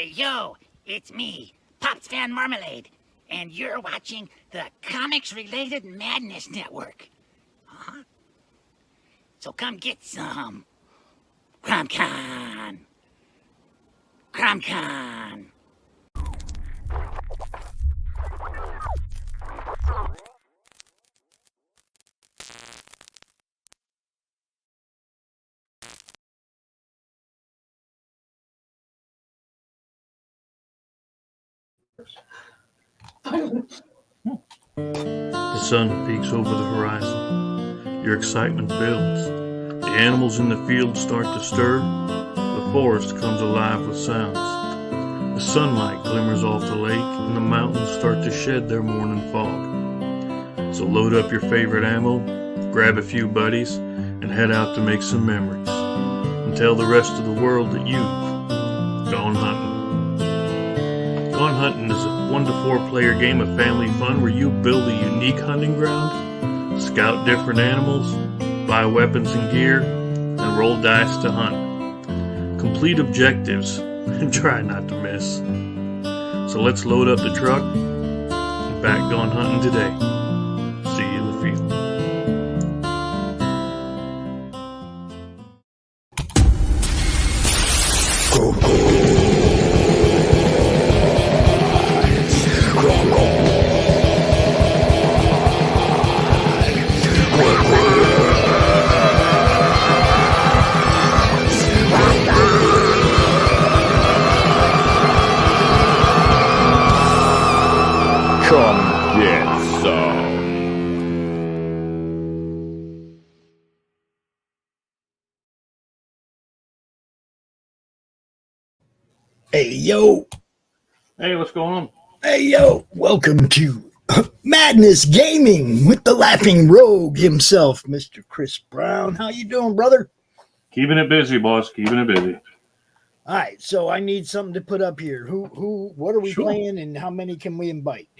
Hey, yo, it's me, Pops Van Marmalade, and you're watching the Comics-Related Madness Network. Huh? So come get some. CromCon. CromCon. The sun peeks over the horizon. Your excitement builds. The animals in the field start to stir. The forest comes alive with sounds. The sunlight glimmers off the lake, and the mountains start to shed their morning fog. So load up your favorite ammo, grab a few buddies, and head out to make some memories. And tell the rest of the world that you've gone hunting. Gone Hunting is a 1 to 4 player game of family fun where you build a unique hunting ground, scout different animals, buy weapons and gear, and roll dice to hunt. Complete objectives and try not to miss. So let's load up the truck and back Gone Hunting today. See you in the field. Come get some. Hey, yo. Hey, what's going on? Hey, yo. Welcome to Madness Gaming with the Laughing Rogue himself, Mr. Chris Brown. How you doing, brother? Keeping it busy, boss. Keeping it busy. All right, so I need something to put up here. What are we Sure. playing, and how many can we invite?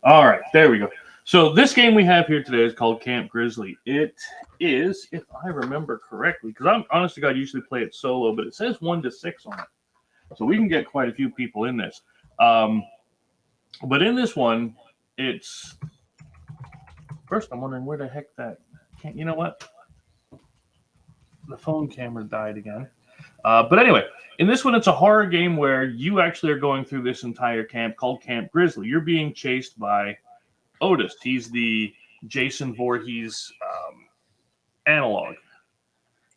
All right, there we go. So this game we have here today is called Camp Grizzly. It is, if I remember correctly, because I'm honest to God usually play it solo, but it says 1 to 6 on it, so we can get quite a few people in this. But in this one, it's first. I'm wondering where the heck that can't. You know what? The phone camera died again. But anyway, in this one, it's a horror game where you actually are going through this entire camp called Camp Grizzly. You're being chased by Otis. He's the Jason Voorhees analog.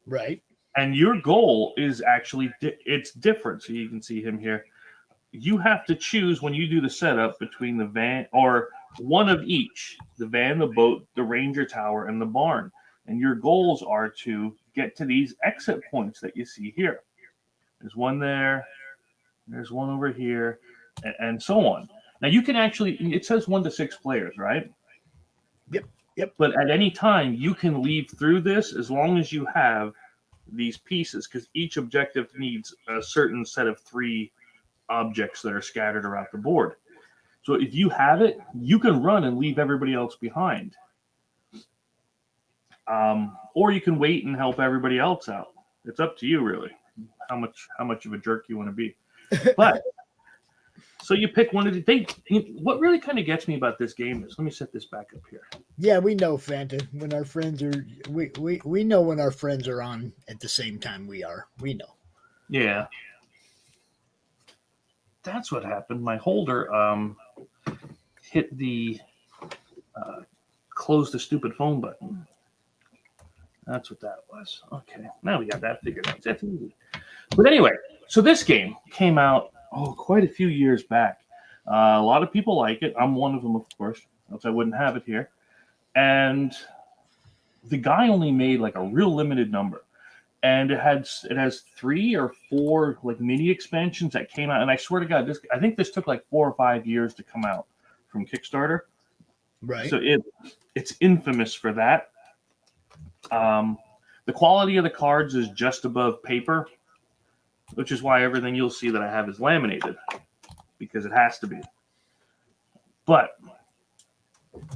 Right. And your goal is actually, it's different. So you can see him here. You have to choose when you do the setup between the van, or one of each, the van, the boat, the ranger tower, and the barn. And your goals are to get to these exit points that you see here. There's one there, there's one over here, and so on. Now you can actually, it says 1 to 6 players, right? Yep. But at any time, you can leave through this as long as you have these pieces, because each objective needs a certain set of 3 objects that are scattered around the board. So if you have it, you can run and leave everybody else behind. Or you can wait and help everybody else out. It's up to you, really, how much of a jerk you want to be. But so you pick one of the. What really kind of gets me about this game is, let me set this back up here. Yeah, we know, Fanta, when our friends are we know when our friends are on at the same time we are. We know. Yeah, that's what happened. My holder hit the close the stupid phone button. That's what that was. Okay, now we got that figured out. That's easy. But anyway, so this game came out quite a few years back. A lot of people like it. I'm one of them, of course, else I wouldn't have it here. And the guy only made like a real limited number. And it has 3 or 4 like mini expansions that came out. And I swear to God, I think this took like 4 or 5 years to come out from Kickstarter. Right. So it's infamous for that. The quality of the cards is just above paper, which is why everything you'll see that I have is laminated, because it has to be. But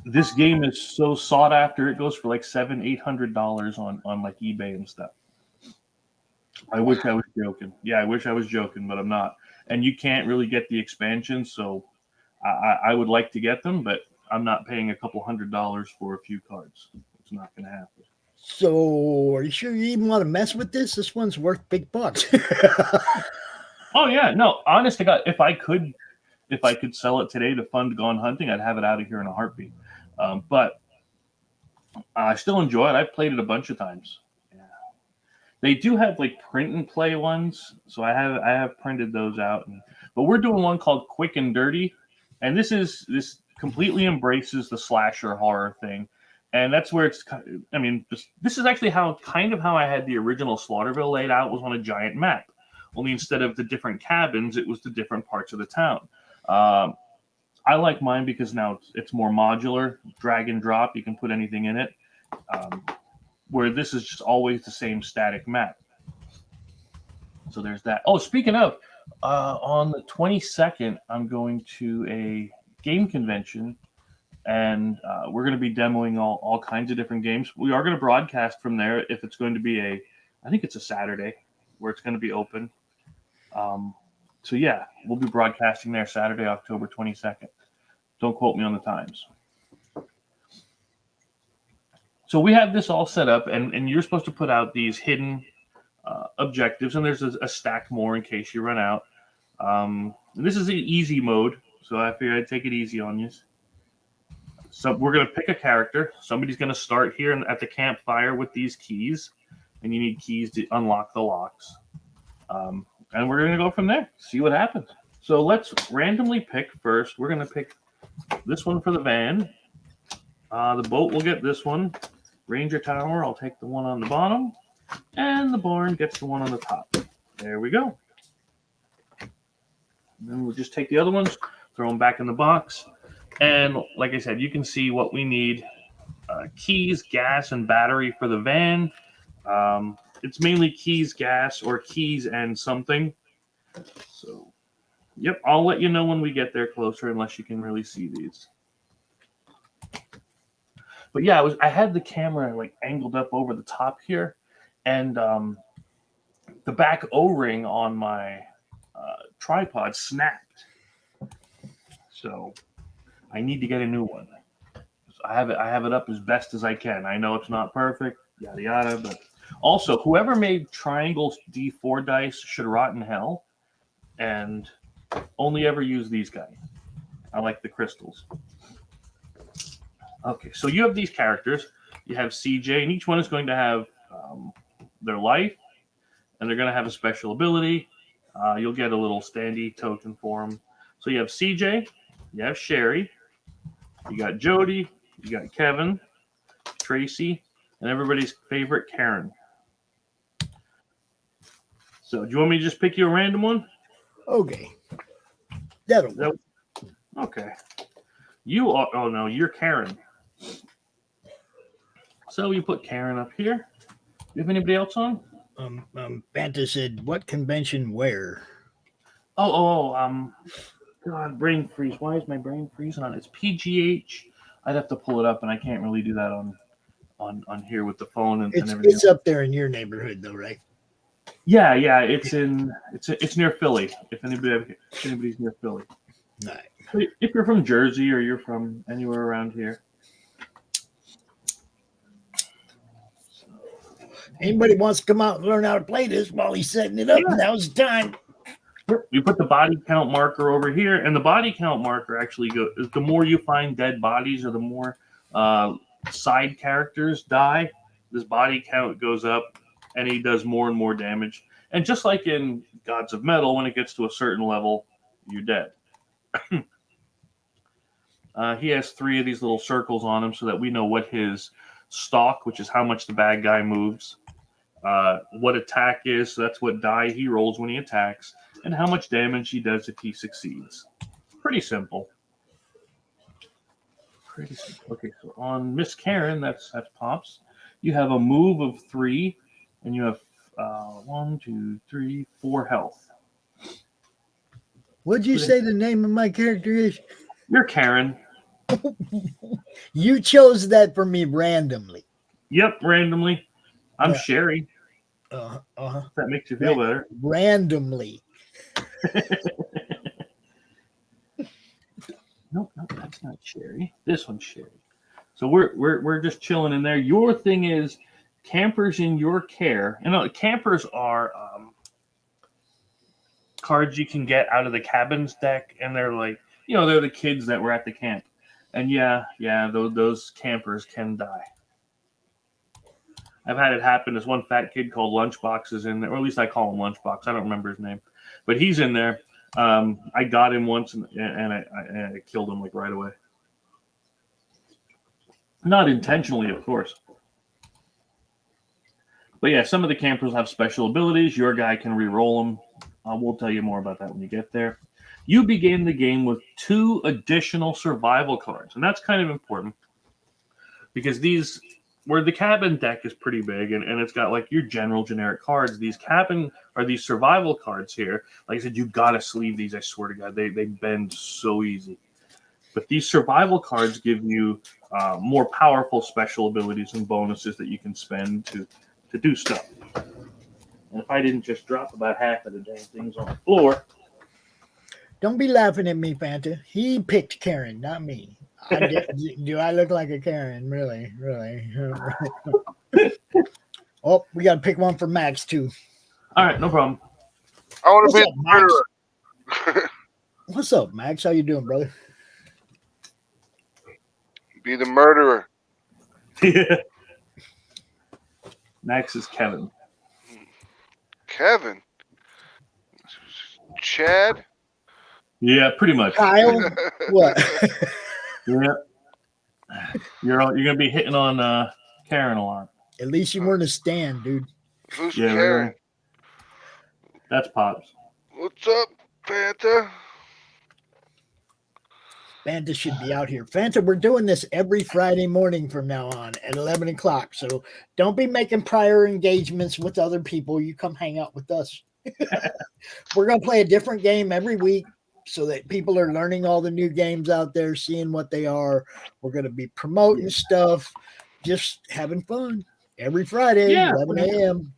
this game is so sought after; it goes for like $700-800 on like eBay and stuff. I wish I was joking. Yeah, I wish I was joking, but I'm not. And you can't really get the expansions, so I would like to get them, but I'm not paying a couple $100 for a few cards. It's not going to happen. So, are you sure you even want to mess with this? This one's worth big bucks. Oh yeah, no. Honest to God, if I could sell it today to fund Gone Hunting, I'd have it out of here in a heartbeat. But I still enjoy it. I've played it a bunch of times. Yeah. They do have like print and play ones, so I have printed those out. But we're doing one called Quick and Dirty, and this completely embraces the slasher horror thing, and that's where it's. I mean, this is actually how I had the original Slaughterville laid out, was on a giant map. Only instead of the different cabins, it was the different parts of the town. I like mine because now it's more modular, drag and drop. You can put anything in it. Where this is just always the same static map. So there's that. Oh, speaking of, on the 22nd, I'm going to a game convention, and we're going to be demoing all kinds of different games. We are going to broadcast from there if it's going to be I think it's a Saturday where it's going to be open. So yeah, we'll be broadcasting there Saturday, October 22nd. Don't quote me on the times. So we have this all set up, and you're supposed to put out these hidden objectives, and there's a stack more in case you run out. This is the easy mode, so I figured I'd take it easy on you. So we're going to pick a character. Somebody's going to start here at the campfire with these keys, and you need keys to unlock the locks. And we're going to go from there, see what happens. So let's randomly pick first. We're going to pick this one for the van. The boat will get this one. Ranger Tower, I'll take the one on the bottom. And the barn gets the one on the top. There we go. And then we'll just take the other ones, throw them back in the box. And like I said, you can see what we need. Keys, gas, and battery for the van. It's mainly keys, gas, or keys and something. So, yep, I'll let you know when we get there closer, unless you can really see these. But yeah, I had the camera like angled up over the top here, and the back O-ring on my tripod snapped. So I need to get a new one. So I have it up as best as I can. I know it's not perfect, yada yada, but also whoever made Triangles D4 dice should rot in hell, and only ever use these guys. I like the crystals. Okay, so you have these characters. You have CJ, and each one is going to have their life, and they're going to have a special ability. You'll get a little standee token for them. So you have CJ, you have Sherry, you got Jody, you got Kevin, Tracy, and everybody's favorite Karen. So do you want me to just pick you a random one? Okay. That'll work. Okay. You are, oh no, you're Karen. So you put Karen up here. Do you have anybody else on? Banta said, what convention where? God, brain freeze. Why is my brain freezing on? It's PGH. I'd have to pull it up, and I can't really do that on here with the phone and everything. It's up there in your neighborhood, though, right? Yeah. It's near Philly. If anybody's near Philly. Right. If you're from Jersey or you're from anywhere around here. Anybody wants to come out and learn how to play this while he's setting it up, now's the time. You put the body count marker over here, and the body count marker actually goes. The more you find dead bodies, or the more side characters die, this body count goes up, and he does more and more damage. And just like in Gods of Metal, when it gets to a certain level, you're dead. He has 3 of these little circles on him so that we know what his stalk, which is how much the bad guy moves, what attack is, so that's what die he rolls when he attacks, and how much damage he does if he succeeds. Pretty simple. Okay, so on Miss Karen, that's Pops. You have a move of 3, and you have 1, 2, 3, 4 health. What'd you say the name of my character is? You're Karen. You chose that for me randomly. Yep, randomly. I'm Sherry. If that makes you feel better. Randomly. Nope, that's not Sherry. This one's Sherry. So we're just chilling in there. Your thing is campers in your care. Campers are cards you can get out of the cabins deck, and they're like, they're the kids that were at the camp. And those campers can die. I've had it happen. There's one fat kid called Lunchbox is in there, or at least I call him Lunchbox. I don't remember his name, but he's in there. I got him once, and I killed him like right away. Not intentionally, of course. But yeah, some of the campers have special abilities. Your guy can re-roll them. We'll tell you more about that when you get there. You begin the game with 2 additional survival cards, and that's kind of important because where the cabin deck is pretty big and it's got like your general generic cards, these survival cards here, like I said, you gotta sleeve these. I swear to God, they bend so easy. But these survival cards give you more powerful special abilities and bonuses that you can spend to do stuff. And if I didn't just drop about half of the damn things on the floor. Don't be laughing at me, Fanta. He picked Karen, not me. Do I look like a Karen? Really? Oh, we got to pick one for Max, too. All right, no problem. I want to be the murderer. What's up, Max? How you doing, brother? Be the murderer. Yeah. Max is Kevin. Kevin? Chad? Yeah, pretty much. Kyle? What? Yeah. You're gonna be hitting on Karen a lot. At least you weren't a stand, dude. Who's Karen? That's Pops. What's up, Fanta? Fanta should be out here. Fanta, we're doing this every Friday morning from now on at 11 o'clock. So don't be making prior engagements with other people. You come hang out with us. We're going to play a different game every week so that people are learning all the new games out there, seeing what they are. We're going to be promoting stuff, just having fun every Friday, 11 a.m.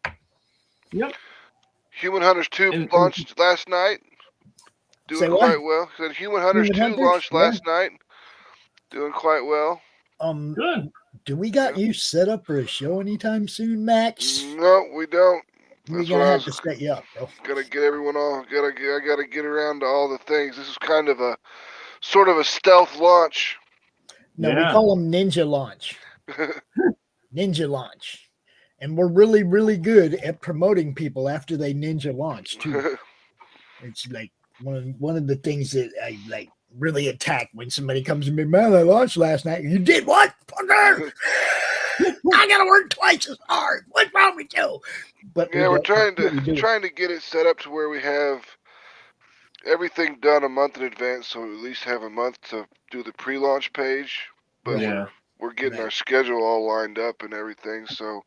Yep. Human Hunters 2 launched last night. Doing quite well. Said Human Hunters 2 launched last night. Doing quite well. Good. Do we got you set up for a show anytime soon, Max? No, we don't. We're gonna have to set you up, bro. Gotta get everyone all. I gotta get around to all the things. This is kind of a sort of a stealth launch. No, we call them Ninja Launch. Ninja Launch. And we're really, really good at promoting people after they Ninja Launch too. It's like one of the things that I like really attack when somebody comes to me, man, I launched last night. You did what? Fucker! I gotta work twice as hard. What's wrong with you? But yeah, we're trying to get it set up to where we have everything done a month in advance, so we at least have a month to do the pre-launch page. But we're getting our schedule all lined up and everything, so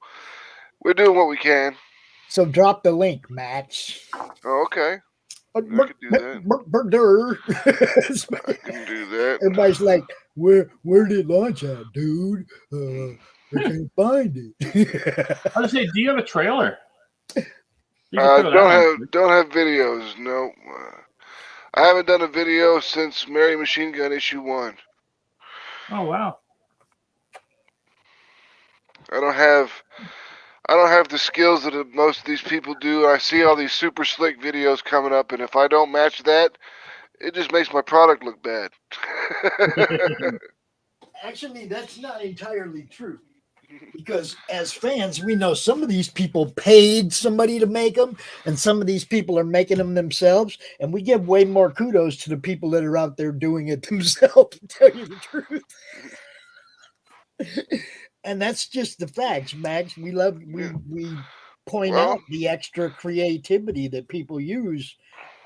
we're doing what we can. So drop the link, Max. Oh, okay. I can do that. I can do that. Everybody's like, where did it launch at, dude? I can't find it. I was gonna say, do you have a trailer? Don't have videos. No, I haven't done a video since Mary Machine Gun issue 1. Oh wow. I don't have the skills that most of these people do. I see all these super slick videos coming up, and if I don't match that, it just makes my product look bad. Actually, that's not entirely true. Because as fans, we know some of these people paid somebody to make them, and some of these people are making them themselves. And we give way more kudos to the people that are out there doing it themselves, to tell you the truth. And that's just the facts, Max. We point out the extra creativity that people use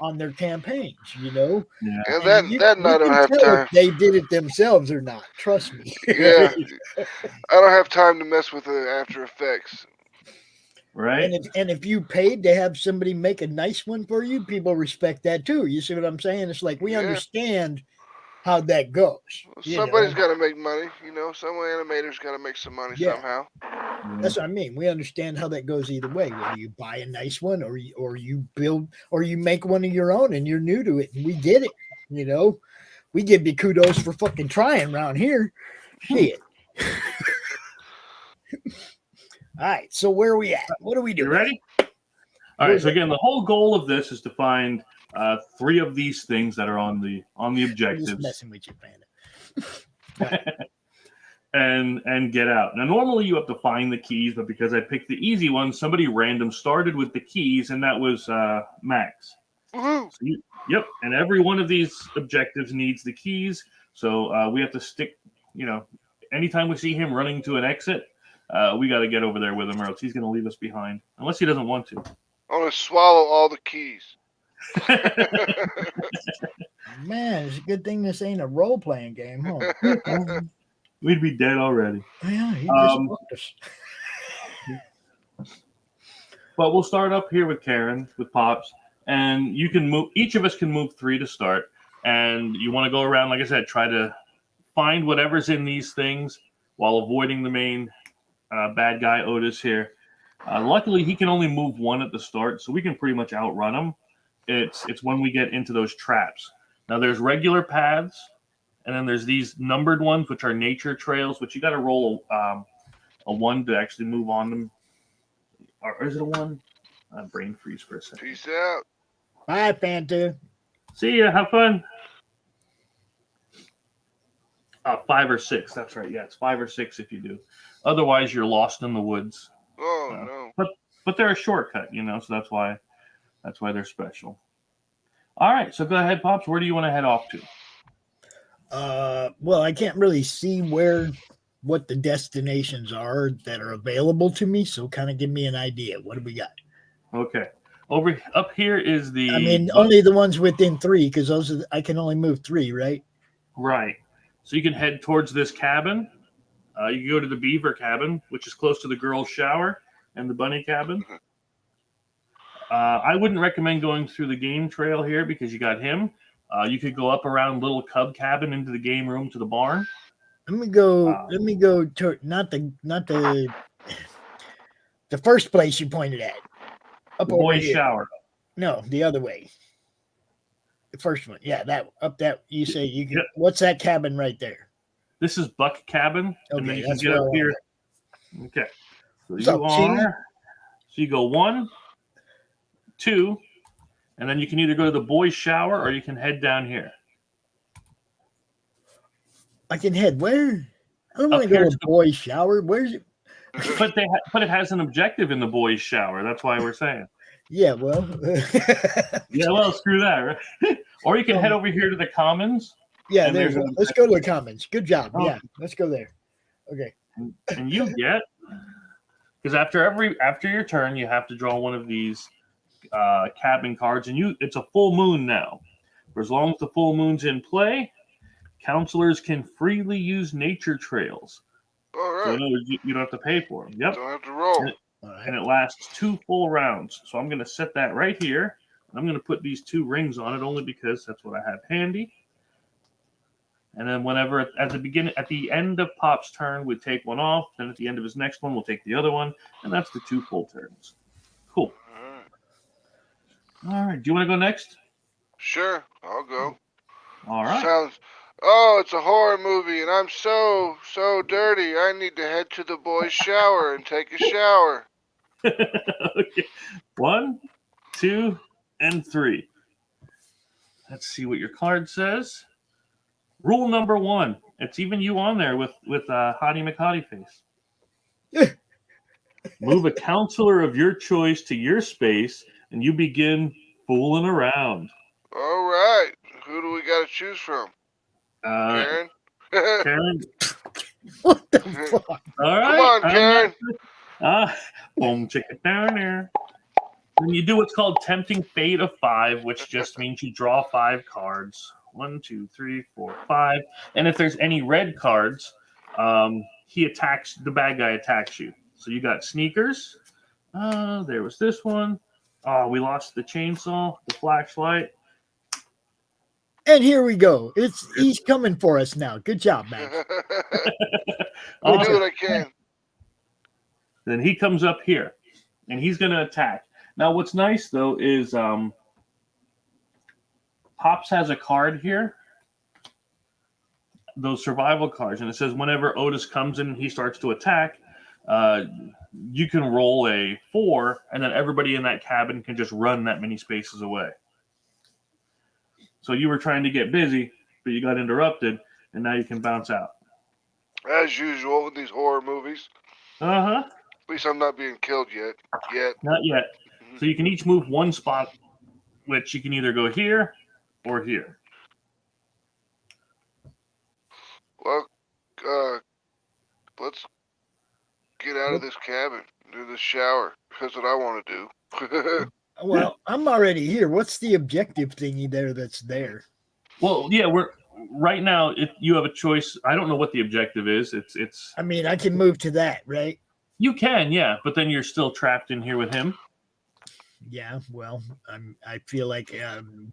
on their campaigns, you know? Yeah. And that I don't have time. If they did it themselves or not. Trust me. Yeah. I don't have time to mess with the After Effects. Right. And if you paid to have somebody make a nice one for you, people respect that too. You see what I'm saying? It's like we understand how that goes. Well, somebody's got to make money, you know. Some animators got to make some money somehow. That's what I mean. We understand how that goes either way. Whether you buy a nice one or you build or you make one of your own and you're new to it, and we get it. We give you kudos for fucking trying around here. Shit. All right, so where are we at? What are we doing? You ready? All right. So again, the whole goal of this is to find 3 of these things that are on the objectives. I'm just messing with you, Panda. and get out. Now, normally you have to find the keys, but because I picked the easy one, somebody random started with the keys, and that was Max. So yep. And every one of these objectives needs the keys. So we have to stick. Anytime we see him running to an exit, we got to get over there with him, or else he's going to leave us behind, unless he doesn't want to. I want to swallow all the keys. Man, it's a good thing this ain't a role-playing game, huh? We'd be dead already. Yeah, he just booked us. But we'll start up here with Karen, with Pops, and you can move. Each of us can move 3 to start, and you want to go around, like I said, try to find whatever's in these things while avoiding the main bad guy, Otis, here. Luckily, he can only move 1 at the start, so we can pretty much outrun him. It's when we get into those traps. Now, there's regular paths, and then there's these numbered ones, which are nature trails, which you got to roll a 1 to actually move on them. Or is it a 1? Brain freeze for a second. Peace out. Bye, Phantom. See ya. Have fun. 5 or 6. That's right. Yeah, it's 5 or 6 if you do. Otherwise, you're lost in the woods. Oh no! But they're a shortcut, so that's why they're special. All right, so go ahead, Pops. Where do you want to head off to? Well, I can't really see what the destinations are that are available to me, so kind of give me an idea. What do we got? Okay, up here is the. I mean, only the ones within 3, because I can only move 3, right? Right. So you can head towards this cabin. You can go to the beaver cabin, which is close to the girls' shower, and the bunny cabin. I wouldn't recommend going through the game trail here because you got him. You could go up around Little Cub cabin into the game room to the barn. Let me go to not the first place you pointed at. Up the over boys' here. shower. No, the other way. The first one. Yeah, that you say you can. Yep. What's that cabin right there? This is Buck cabin. Okay, and then you that's can get up where here. Okay. So you go 1, 2, and then you can either go to the boys' shower or you can head down here. I can head where? I don't want to go to the boys' shower. Where's it? But it has an objective in the boys' shower. That's why we're saying. Yeah, well. Yeah, well, screw that, right? Or you can head over here to the commons. Yeah, let's go to the commons. Good job. Oh. Yeah, let's go there. Okay. And you get, because after your turn, you have to draw one of these cabin cards, and it's a full moon now. For as long as the full moon's in play, counselors can freely use nature trails. All right. So in other words, you don't have to pay for them. Yep. Don't have to roll. And it lasts 2 full rounds. So I'm going to set that right here. I'm going to put these 2 rings on it only because that's what I have handy. And then whenever at the end of Pop's turn, we take one off. Then at the end of his next one, we'll take the other one, and that's the 2 full turns. Cool. All right. Do you want to go next? Sure, I'll go. All right. It's a horror movie, and I'm so dirty. I need to head to the boys' shower and take a shower. Okay. 1, 2, and 3. Let's see what your card says. Rule number 1. It's even you on there with Hottie McHottie face. Move a counselor of your choice to your space, and you begin fooling around. All right. Who do we got to choose from? Karen? Karen? What the fuck? All right. Come on, Karen. Boom, chicka down there. Then you do what's called Tempting Fate of 5, which just means you draw 5 cards. 1, 2, 3, 4, 5. And if there's any red cards, the bad guy attacks you. So you got sneakers. There was this one. Oh, we lost the chainsaw, the flashlight. And here we go. He's coming for us now. Good job, man. I'll do what I can. Then he comes up here, and he's going to attack. Now, what's nice, though, is Pops has a card here, those survival cards, and it says whenever Otis comes in and he starts to attack, you can roll a 4, and then everybody in that cabin can just run that many spaces away. So you were trying to get busy, but you got interrupted, and now you can bounce out. As usual with these horror movies. Uh-huh. At least I'm not being killed yet. Not yet. So you can each move one spot, which you can either go here or here. Well, let's get out of this cabin, do the shower. That's what I want to do. Well, I'm already here. What's the objective thingy there that's there? Well, yeah, we're right now. If you have a choice, I don't know what the objective is. It's. I mean, I can move to that, right? You can, yeah, but then you're still trapped in here with him. Yeah, well, I feel like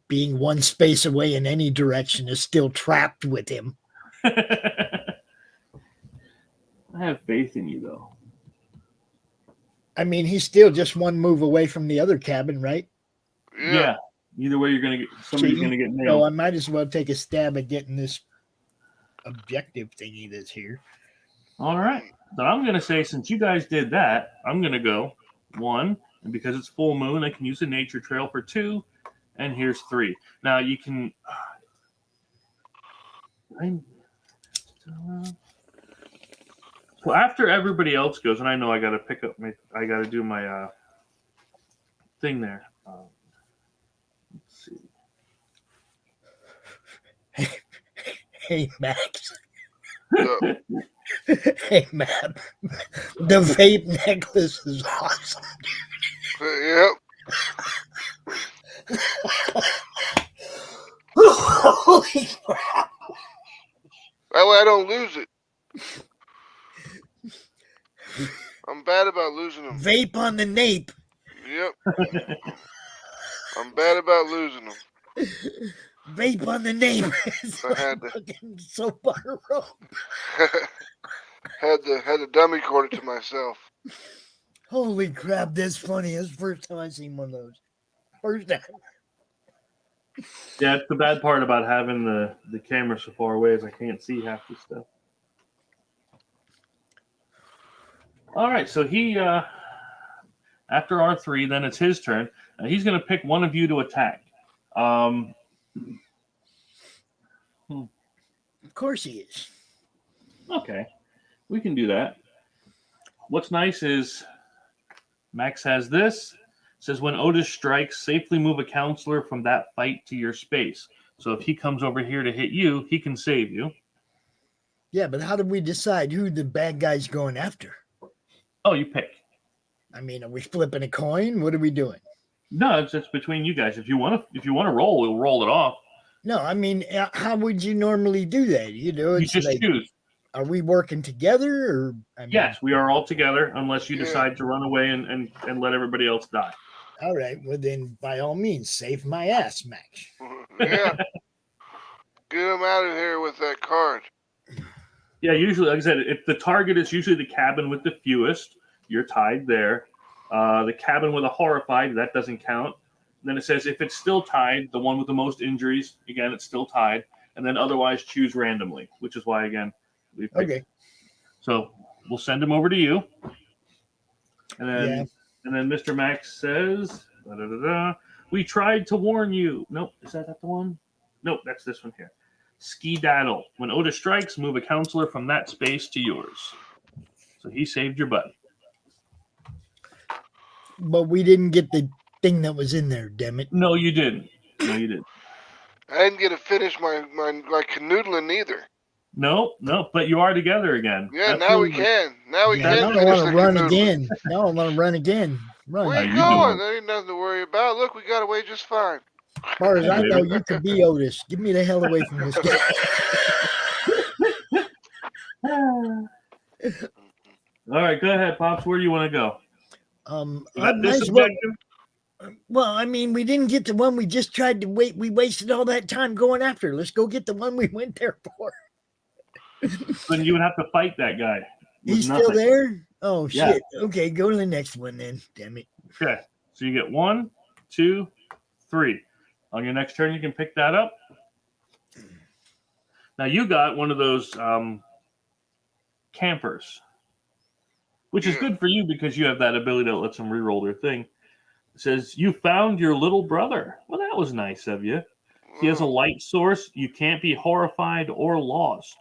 being one space away in any direction is still trapped with him. I have faith in you, though. I mean, he's still just one move away from the other cabin, right? Yeah. Either way, somebody's gonna get nailed. So I might as well take a stab at getting this objective thingy that's here. All right. So I'm gonna say, since you guys did that, I'm gonna go 1, and because it's full moon, I can use a nature trail for 2, and here's 3. Now you can. So after everybody else goes, and I know I got to I got to do my thing there. Let's see. Hey, Max. So, Hey, Matt. The vape necklace is awesome. yep. Holy crap. That way I don't lose it. I'm bad about losing them. Vape on the nape. Yep. I'm bad about losing them. Vape on the nape. It's I had to. fucking soap on a rope. had to dummy cord it to myself. Holy crap, that's funny. That's the first time I've seen one of those. First time. Yeah, it's the bad part about having the camera so far away is I can't see half the stuff. All right, so he after R3, then it's his turn. He's going to pick one of you to attack. Of course he is. Okay, we can do that. What's nice is Max has this. It says when Otis strikes, safely move a counselor from that fight to your space. So if he comes over here to hit you, he can save you. Yeah, but how do we decide who the bad guy's going after? Oh, you pick. I mean, are we flipping a coin? What are we doing? No, it's between you guys. If you want to roll, we'll roll it off. No, I mean, how would you normally do that? You know, You it's just like, choose. are we working together? Or I mean, Yes, we are all together unless you decide to run away and let everybody else die. All right, well then, by all means, save my ass, Max. Yeah. Get him out of here with that card. Yeah, usually, like I said, if the target is usually the cabin with the fewest, you're tied there. The cabin with a horrified, that doesn't count. And then it says if it's still tied, the one with the most injuries, again, it's still tied. And then otherwise choose randomly, which is why, again, we picked. Okay. So we'll send him over to you. And then Mr. Max says, we tried to warn you. Nope, is that the one? Nope, that's this one here. Ski-daddle. When Otis strikes, move a counselor from that space to yours. So he saved your butt. But we didn't get the thing that was in there, damn it. No, you didn't. No, you didn't. I didn't get to finish my canoodling either. No, but you are together again. Yeah, now we can. Now we can Now I finish want the to run canoodling. again. Now I want to run again. Run. Where How you you going? doing? There ain't nothing to worry about. Look, we got away just fine. As far as I know, you could be Otis. Get me the hell away from this guy. All right, go ahead, Pops. Where do you want to go? I Got might this as well. objective? Well, I mean, we didn't get the one we just tried to wait. We wasted all that time going after. Let's go get the one we went there for. Then you would have to fight that guy. with He's still nothing. there? Oh, Yeah. shit. Okay, go to the next one then. Damn it. Okay. So you get 1, 2, 3. On your next turn, you can pick that up. Now you got one of those campers, which is good for you because you have that ability to let them reroll their thing. It says, you found your little brother. Well, that was nice of you. He has a light source. You can't be horrified or lost,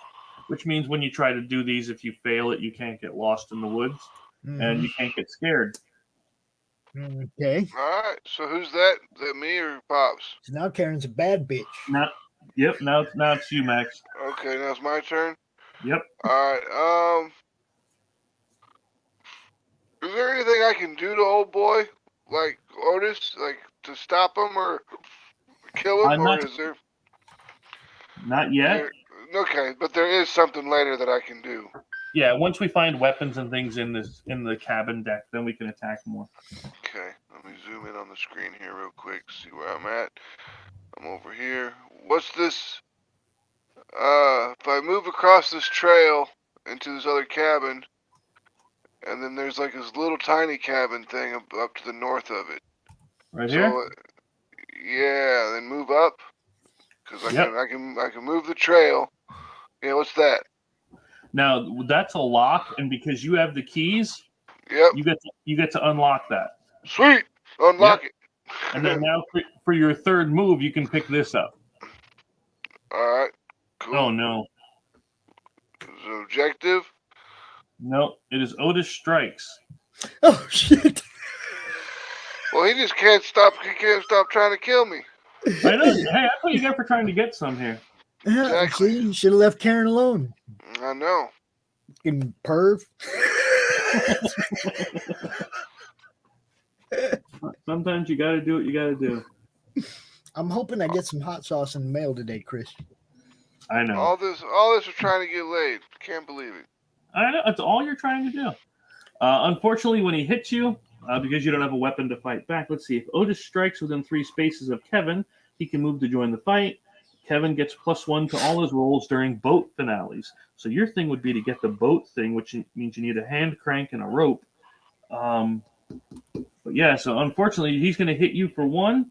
which means when you try to do these, if you fail it, you can't get lost in the woods and you can't get scared. Okay. All right. So who's that? Is that me or Pops? So now Karen's a bad bitch. Now it's you, Max. Okay, now it's my turn. Yep. All right. Is there anything I can do to old boy, like Otis, like to stop him or kill him, or is there? Not yet. Okay, but there is something later that I can do. Yeah, once we find weapons and things in the cabin deck, then we can attack more. Okay, let me zoom in on the screen here real quick, see where I'm at. I'm over here. What's this? If I move across this trail into this other cabin, and then there's like this little tiny cabin thing up to the north of it. Right here? Yeah, then move up. Because I can move the trail. Yeah, what's that? Now that's a lock, and because you have the keys, yep, you get to unlock that. Sweet, unlock it. And then now for your third move, you can pick this up. All right, cool. Oh no. The objective? No, it is Otis strikes. Oh shit! Well, he just can't stop. He can't stop trying to kill me. I know. Hey, that's what you got for trying to get some here. Exactly. See, you should have left Karen alone. I know. Fucking perv. Sometimes you got to do what you got to do. I'm hoping I get some hot sauce in the mail today, Chris. I know. All this are trying to get laid. Can't believe it. I know. It's all you're trying to do. Unfortunately, when he hits you, because you don't have a weapon to fight back, let's see. If Otis strikes within 3 spaces of Kevin, he can move to join the fight. Kevin gets +1 to all his rolls during boat finales. So your thing would be to get the boat thing, which means you need a hand crank and a rope. But yeah, so unfortunately, he's going to hit you for 1.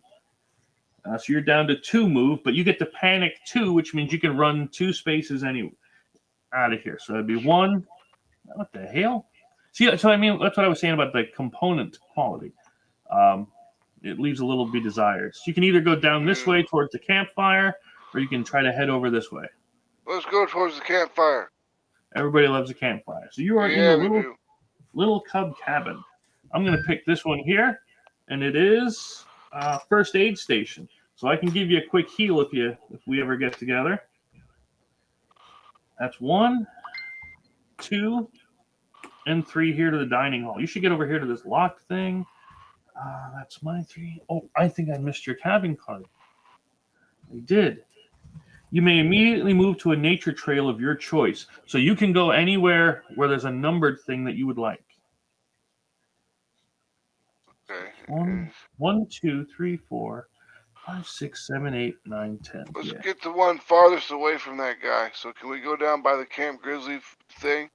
So you're down to 2 move, but you get to panic 2, which means you can run 2 spaces out of here. So that'd be 1. What the hell? See, so I mean, that's what I was saying about the component quality. It leaves a little to be desired. So you can either go down this way towards the campfire, or you can try to head over this way. Let's go towards the campfire. Everybody loves a campfire. So you are in the little cub cabin. I'm going to pick this one here, and it is first aid station. So I can give you a quick heal if we ever get together. That's 1, 2, and 3 here to the dining hall. You should get over here to this locked thing. That's my 3. Oh, I think I missed your cabin card. I did. You may immediately move to a nature trail of your choice. So you can go anywhere where there's a numbered thing that you would like. Okay. 1, 2, 3, 4, 5, 6, 7, 8, 9, 10. Let's get the one farthest away from that guy. So can we go down by the Camp Grizzly thing?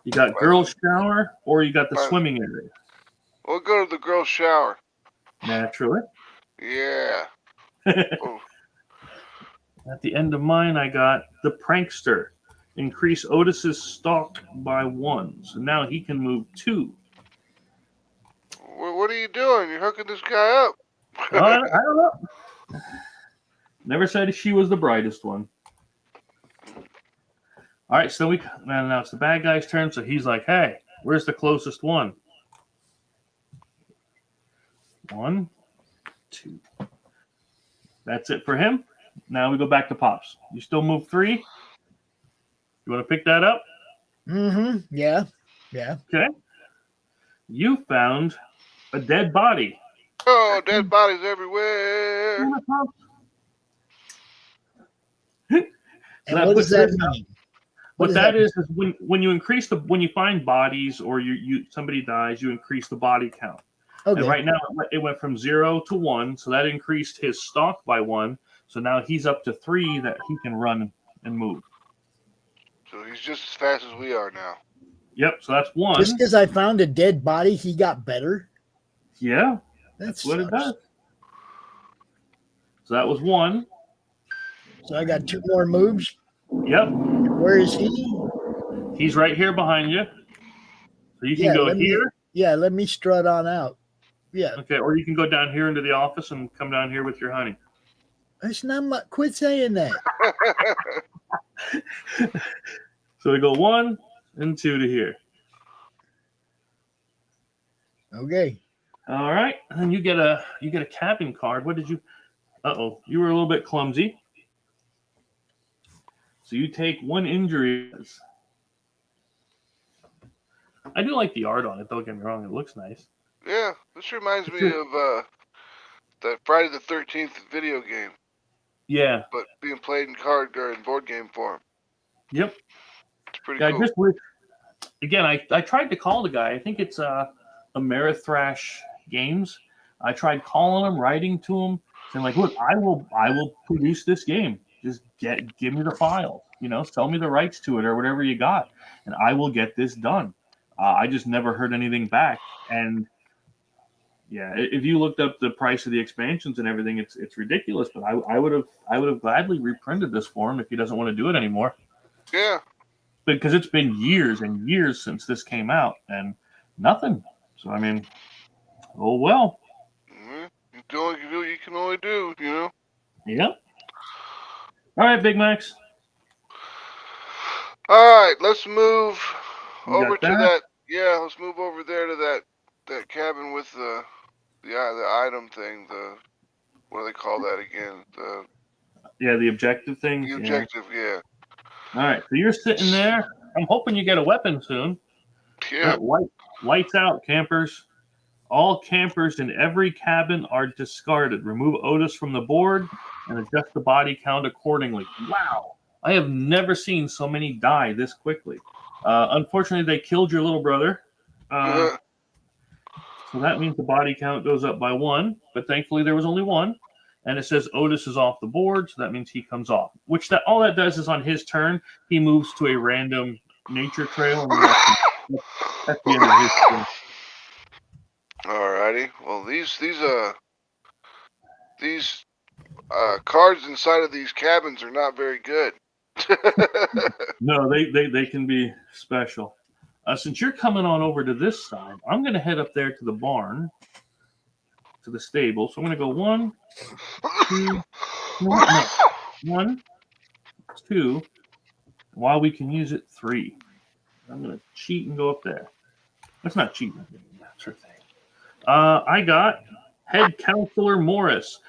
You got girls' shower, or you got the swimming area. We'll go to the girls' shower. Naturally. Yeah. Oh. At the end of mine, I got the prankster. Increase Otis's stalk by 1. So now he can move 2. What are you doing? You're hooking this guy up. I don't know. Never said she was the brightest one. All right, so now it's the bad guy's turn. So he's like, "Hey, where's the closest one?" 1, 2. That's it for him. Now we go back to Pops. You still move 3? You want to pick that up? Mm-hmm. Yeah. Okay. You found a dead body. Oh, dead bodies everywhere. And what does that mean? What that is when you increase when you find bodies or somebody dies, you increase the body count. Okay. And right now it went from 0 to 1, so that increased his stalk by 1. So now he's up to 3 that he can run and move. So he's just as fast as we are now. Yep. So that's one. Just because I found a dead body, he got better. Yeah, that's what it does. So that was one. So I got 2 more moves. Yep. Where is he? He's right here behind you. So you can go here. Let me strut on out. Yeah. Okay, or you can go down here into the office and come down here with your honey. That's not much. Quit saying that. So we go 1 and 2 to here. Okay. All right, and then you get a cabin card. What did you? You were a little bit clumsy. So you take 1 injury. I do like the art on it. Don't get me wrong; it looks nice. Yeah, this reminds me of that Friday the 13th video game. Yeah, but being played in card or in board game form. Yep, it's pretty cool. Again, I tried to call the guy. I think it's Amerithrash Games. I tried calling him, writing to him, saying like, "Look, I will produce this game. Just give me the file. Sell me the rights to it or whatever you got, and I will get this done." I just never heard anything back. And yeah, if you looked up the price of the expansions and everything, it's ridiculous. But I would have gladly reprinted this for him if he doesn't want to do it anymore. Yeah, because it's been years and years since this came out and nothing. So I mean, oh well. You can only do. Yeah. All right, Big Max. All right, let's move over to that. Yeah, let's move over there to that cabin with the item thing. What do they call that again? The objective thing. The objective, yeah. All right, so you're sitting there. I'm hoping you get a weapon soon. Yeah. Lights out, campers. All campers in every cabin are discarded. Remove Otis from the board and adjust the body count accordingly. Wow. I have never seen so many die this quickly. Unfortunately, they killed your little brother. So that means the body count goes up by 1. But thankfully, there was only 1. And it says Otis is off the board, so that means he comes off. All that does is on his turn, he moves to a random nature trail. And that's the end of his turn. Alrighty. Well, these cards inside of these cabins are not very good. No, they can be special. Since you're coming on over to this side, I'm going to head up there to the barn, to the stable. So I'm going to go 1, 2, 1, 2. While we can use it, 3. I'm going to cheat and go up there. That's not cheating. That's her thing. I got Head Counselor Morris.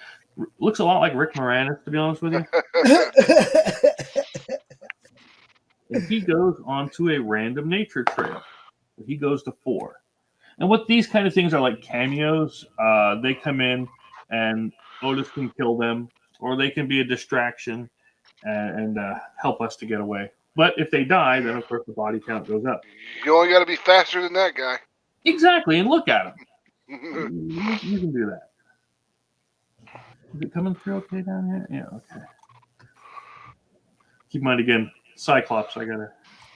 Looks a lot like Rick Moranis, to be honest with you. And he goes onto a random nature trail. He goes to 4. And what these kind of things are like cameos. They come in and Otis can kill them, or they can be a distraction and help us to get away. But if they die, then of course the body count goes up. You only got to be faster than that guy. Exactly, and look at him. You can do that. Is it coming through okay down here? Yeah, okay. Keep in mind again, Cyclops. I gotta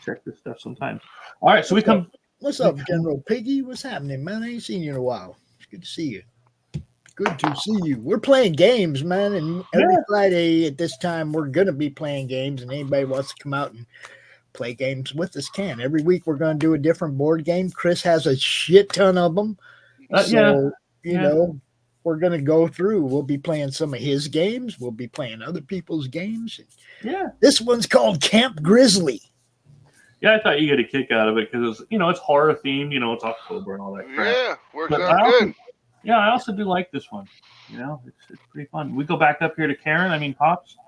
check this stuff sometimes. All right, so we come. What's up, General Piggy? What's happening, man? I ain't seen you in a while. It's good to see you. Good to see you. We're playing games, man, and every Friday at this time we're gonna be playing games, and anybody wants to come out and play games with us can. Every week we're gonna do a different board game. Chris has a shit ton of them, so you know we're gonna go through. We'll be playing some of his games. We'll be playing other people's games. Yeah, this one's called Camp Grizzly. Yeah, I thought you get a kick out of it because it's horror themed. It's October and all that crap. Yeah, works out good. Yeah, I also do like this one. It's pretty fun. We go back up here to Karen. Pops.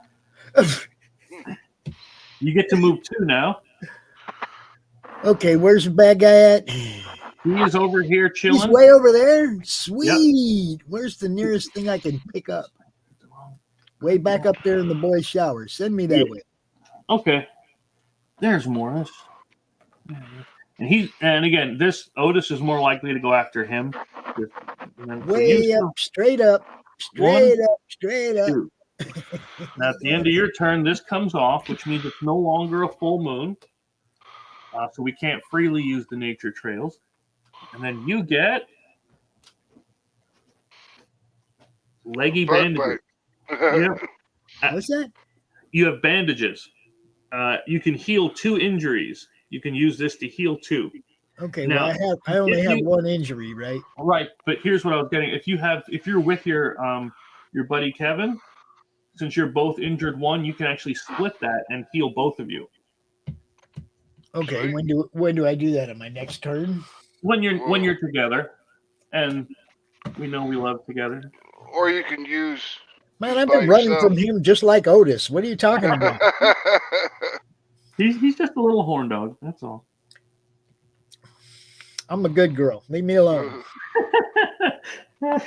You get to move 2 now. Okay, where's the bad guy at? He is over here chilling. He's way over there? Sweet. Yep. Where's the nearest thing I can pick up? Way back up there in the boys' shower. Send me that way. Okay. There's Morris. And again, this Otis is more likely to go after him. Way up, straight up. Straight up. 2. Now, at the end of your turn, this comes off, which means it's no longer a full moon. So we can't freely use the nature trails. And then you get leggy Bug bandages. bite. Yep. What's that? You have bandages. You can heal 2 injuries. You can use this to heal 2. Okay, Now, well, I only have one injury, right? Right, but here's what I was getting. If you're with your buddy Kevin, since you're both injured 1, you can actually split that and heal both of you. Okay, when do I do that? On my next turn? When you're together, and we know we love together. Or you can use. Man, I've been running from him just like Otis. What are you talking about? He's just a little horn dog. That's all. I'm a good girl. Leave me alone. It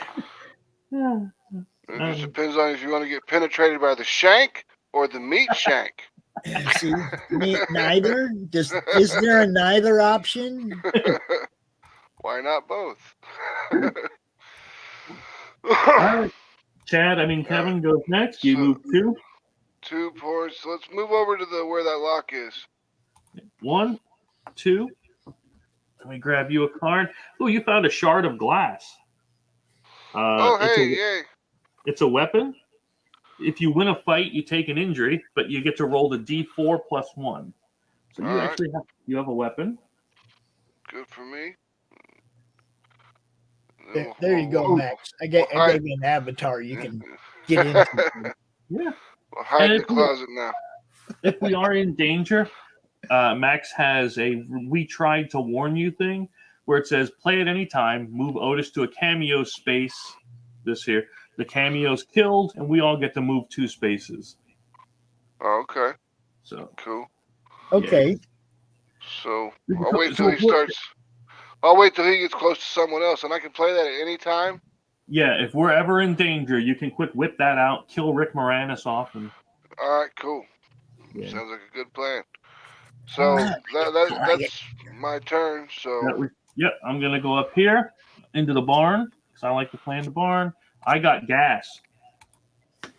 just depends on if you want to get penetrated by the shank or the meat shank. See, neither. Is there a neither option? Why not both? All right, Chad. Kevin goes next. You move 2. 2 points. So let's move over to where that lock is. 1, 2. Let me grab you a card. Oh, you found a shard of glass. Yay. It's a weapon. If you win a fight, you take an injury, but you get to roll the D4 plus 1. So you actually have a weapon. Good for me. There you go, Max. I gave you an avatar you can get into. Yeah. We'll hide in the closet now. If we are in danger, Max has a "we tried to warn you" thing where it says play at any time, move Otis to a cameo space. This here. The cameo's killed, and we all get to move 2 spaces. Oh, okay. So cool. Okay. Yeah. So I'll wait till he starts. I'll wait till he gets close to someone else, and I can play that at any time. Yeah, if we're ever in danger, you can quick whip that out, kill Rick Moranis off, and. All right, cool. Yeah. Sounds like a good plan. So that's my turn. So. Yep, I'm gonna go up here into the barn because I like to play in the barn. I got gas. So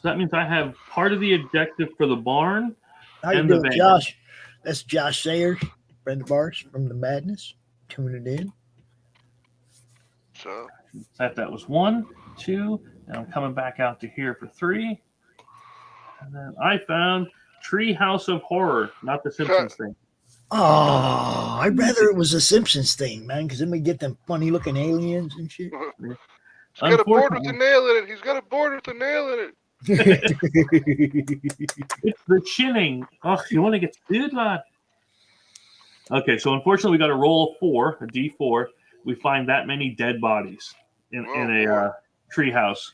that means I have part of the objective for the barn. How you doing, Josh? That's Josh Sayers, friend of ours from the Madness. Tuning it in. So that was 1, 2, and I'm coming back out to here for 3. And then I found Treehouse of Horror, not the Simpsons thing. Oh, I'd rather it was a Simpsons thing, man, because then we get them funny looking aliens and shit. He's got a board with a nail in it. He's got a board with a nail in it. It's the chinning. Oh, you want to get sued, lad? Okay, so unfortunately, we got to roll a D4. We find that many dead bodies in a treehouse.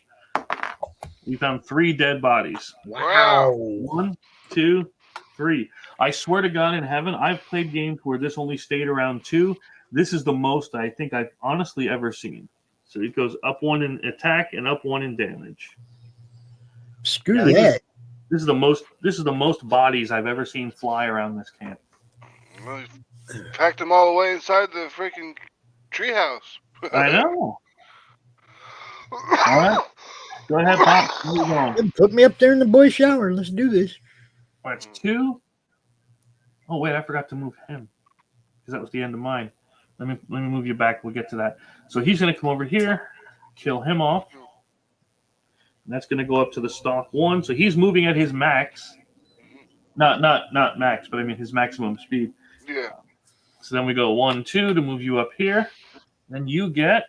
We found 3 dead bodies. Wow. 1, 2, 3. I swear to God in heaven, I've played games where this only stayed around 2. This is the most I think I've honestly ever seen. So it goes up 1 in attack and up 1 in damage. Screw that. This is the most bodies I've ever seen fly around this camp. Well, packed them all away inside the freaking treehouse. I know. All right. Go ahead, Pop. Where you going? Put me up there in the boy shower. Let's do this. That's 2. Oh, wait, I forgot to move him. Because that was the end of mine. Let me move you back. We'll get to that. So he's going to come over here, kill him off. And that's going to go up to the stock 1. So he's moving at his max. Not max, but I mean his maximum speed. Yeah. So then we go 1, 2 to move you up here. Then you get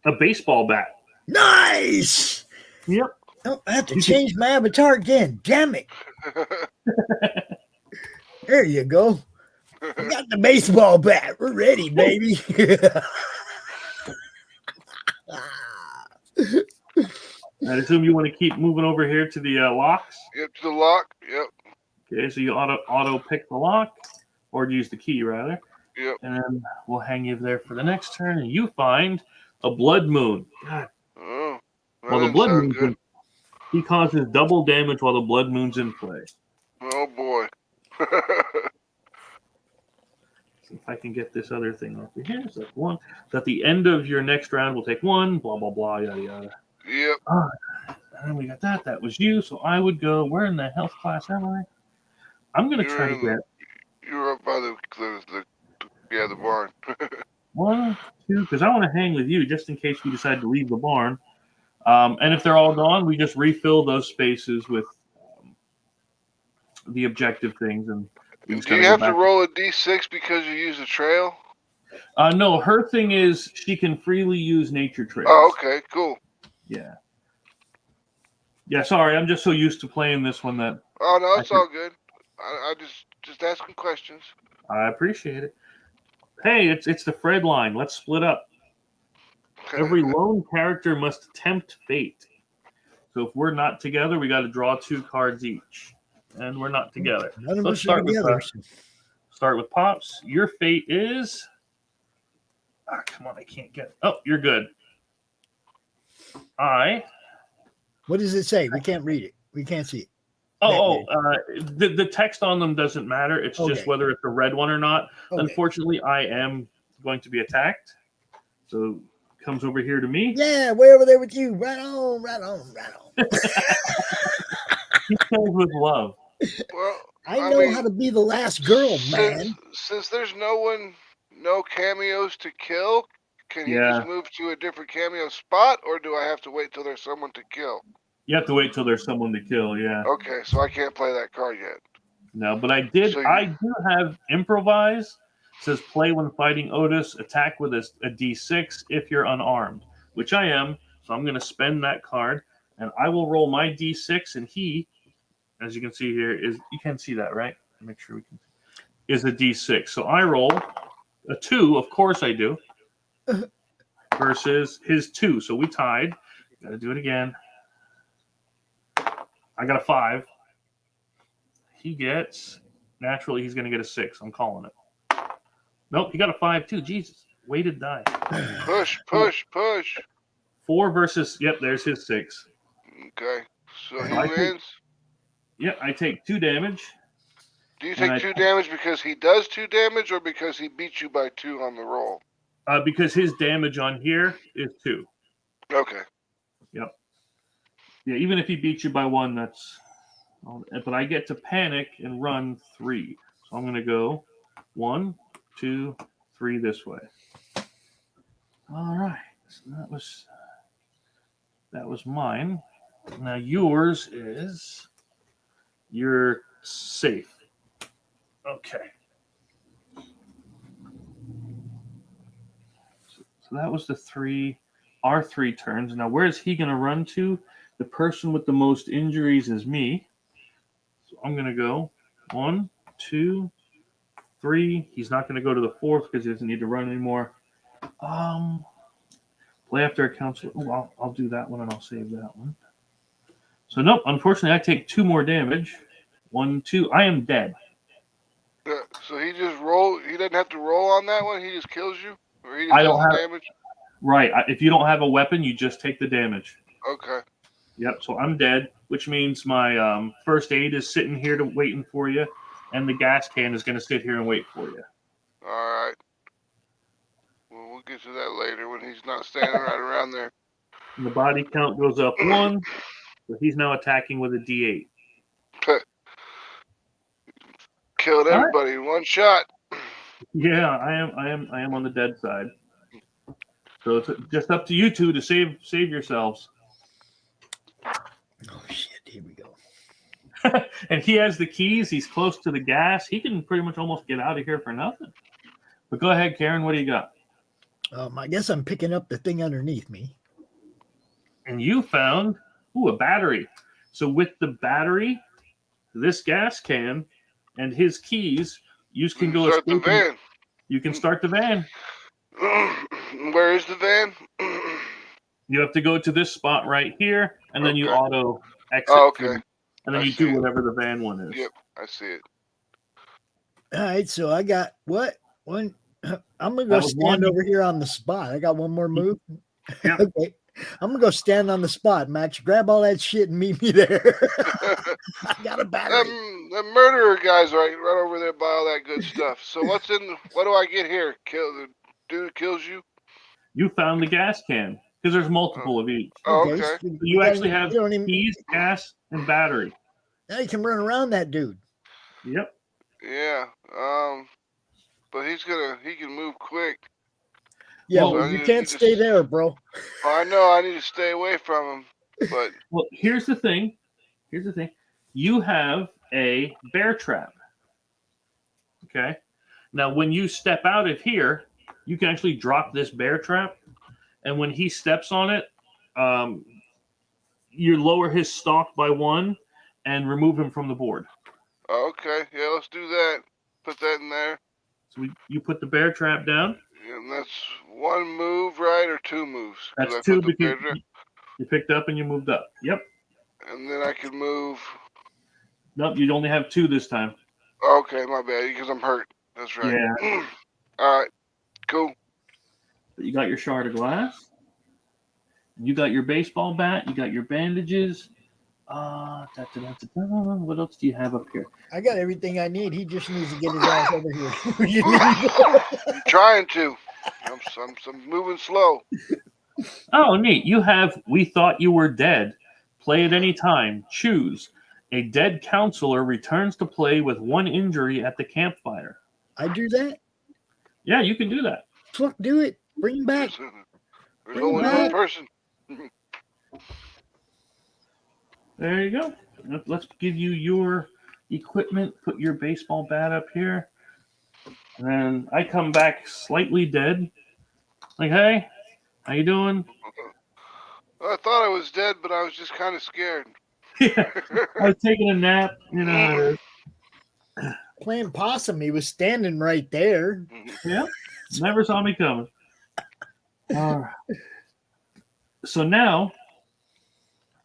a baseball bat. Nice. Yep. Oh, I have to change my avatar again. Damn it. There you go. We got the baseball bat. We're ready, baby. I assume you want to keep moving over here to the locks? Yep, to the lock. Yep. Okay, so you auto pick the lock, or use the key, rather. Yep. And then we'll hang you there for the next turn, and you find a blood moon. God. Oh, Well, the blood moon, he causes double damage while the blood moon's in play. Oh, boy. So if I can get this other thing off of here, so that's 1. So at the end of your next round, we'll take 1, blah, blah, blah, yada, yada. Yep. All right. And then we got that. That was you. So I would go, where in the health class am I? I'm going to try to get... You were up by the barn. 1, 2, because I want to hang with you just in case we decide to leave the barn. And if they're all gone, we just refill those spaces with the objective things. And Do you have to roll a d6 because you use a trail? No, her thing is she can freely use nature trails. Oh, okay, cool. Yeah. Yeah, sorry, I'm just so used to playing this one that... Oh, no, it's all good. I just asking questions. I appreciate it. Hey, it's the Fred line. Let's split up. Every lone character must tempt fate. So if we're not together, we got to draw 2 cards each. And we're not together. Let's start with Pops. Your fate is... Ah, come on, I can't get... Oh, you're good. What does it say? We can't read it. We can't see it. The text on them doesn't matter. It's just whether it's a red one or not. Okay. Unfortunately, I am going to be attacked. So it comes over here to me. Yeah, way over there with you. Right on. He plays with love. Well, I know how to be the last girl, man. Since there's no cameos to kill, can he just move to a different cameo spot, or do I have to wait till there's someone to kill? You have to wait till there's someone to kill, yeah. Okay, so I can't play that card yet. No, but I do have improvise. It says play when fighting Otis, attack with a d6 if you're unarmed, which I am. So I'm going to spend that card, and I will roll my d6, and he, as you can see here, you can see that, right? Make sure we can. Is a d6. So I roll a 2, of course I do, versus his 2. So we tied. Got to do it again. I got a 5. He gets, naturally, he's going to get a 6. I'm calling it. Nope, he got a 5 too. Jesus, weighted die. Push. 4 versus, yep, there's his 6. Okay, so he wins? Yep, I take 2 damage. Do you take 2 damage because he does 2 damage or because he beat you by 2 on the roll? Because his damage on here is 2. Okay. Yep. Yeah, even if he beats you by 1, that's... But I get to panic and run 3. So I'm going to go 1, 2, 3 this way. All right. So that was mine. Now yours is... You're safe. Okay. So that was our 3 turns. Now where is he going to run to? The person with the most injuries is me. So I'm going to go 1, 2, 3. He's not going to go to the 4th because he doesn't need to run anymore. Play after a counselor. Oh, I'll do that one and I'll save that one. So nope, unfortunately I take 2 more damage. 1, 2. I am dead. So he just he doesn't have to roll on that one? He just kills you? Or he just does the damage? Right. If you don't have a weapon, you just take the damage. Okay. Yep, so I'm dead, which means my first aid is sitting here waiting for you, and the gas can is going to sit here and wait for you. All right. Well, we'll get to that later when he's not standing right around there. And the body count goes up 1, so he's now attacking with a D8. Killed everybody in one shot. Yeah, I am on the dead side. So it's just up to you two to save yourselves. Oh shit! Here we go. And he has the keys. He's close to the gas. He can pretty much almost get out of here for nothing. But go ahead, Karen. What do you got? I guess I'm picking up the thing underneath me. And you found a battery. So with the battery, this gas can, and his keys, you can go start the van. You can start the van. Where is the van? You have to go to this spot right here, and then you auto exit. Oh, okay. And then you do whatever the van one is. Yep, I see it. All right, so I got what? One. I'm going to go stand over here on the spot. I got one more move. Yep. Okay. I'm going to go stand on the spot, Max. Grab all that shit and meet me there. I got a battery. The murderer guy's right over there by all that good stuff. So what do I get here? The dude kills you? You found the gas can because there's multiple of each. Oh, okay. So you actually have keys, gas, and battery. Now you can run around that dude. Yep. Yeah. But he can move quick. Yeah, Well, well, you can't stay there, bro. I know. I need to stay away from him. But Well, here's the thing. You have a bear trap. Okay. Now, when you step out of here, you can actually drop this bear trap, and when he steps on it, you lower his stock by 1 and remove him from the board. okay, yeah, let's do that. Put that in there. So you put the bear trap down. And that's 1 move, right, or 2 moves? That's 2 because you picked up and you moved up. Yep. And then I can move. Nope, you only have 2 this time. Okay, my bad, because I'm hurt. That's right. Yeah. All right, cool. But you got your shard of glass. You got your baseball bat. You got your bandages. What else do you have up here? I got everything I need. He just needs to get his ass over here. I'm trying to. I'm moving slow. Oh, neat. You have We Thought You Were Dead. Play at any time. Choose. A dead counselor returns to play with 1 injury at the campfire. I do that? Yeah, you can do that. Fuck, do it. Bring him back. There's only 1 person. There you go. Let's give you your equipment. Put your baseball bat up here. And then I come back slightly dead. Like, hey, how you doing? I thought I was dead, but I was just kind of scared. Yeah, I was taking a nap. You know how it is. Playing possum. He was standing right there. Yeah, never saw me coming. All right. So now,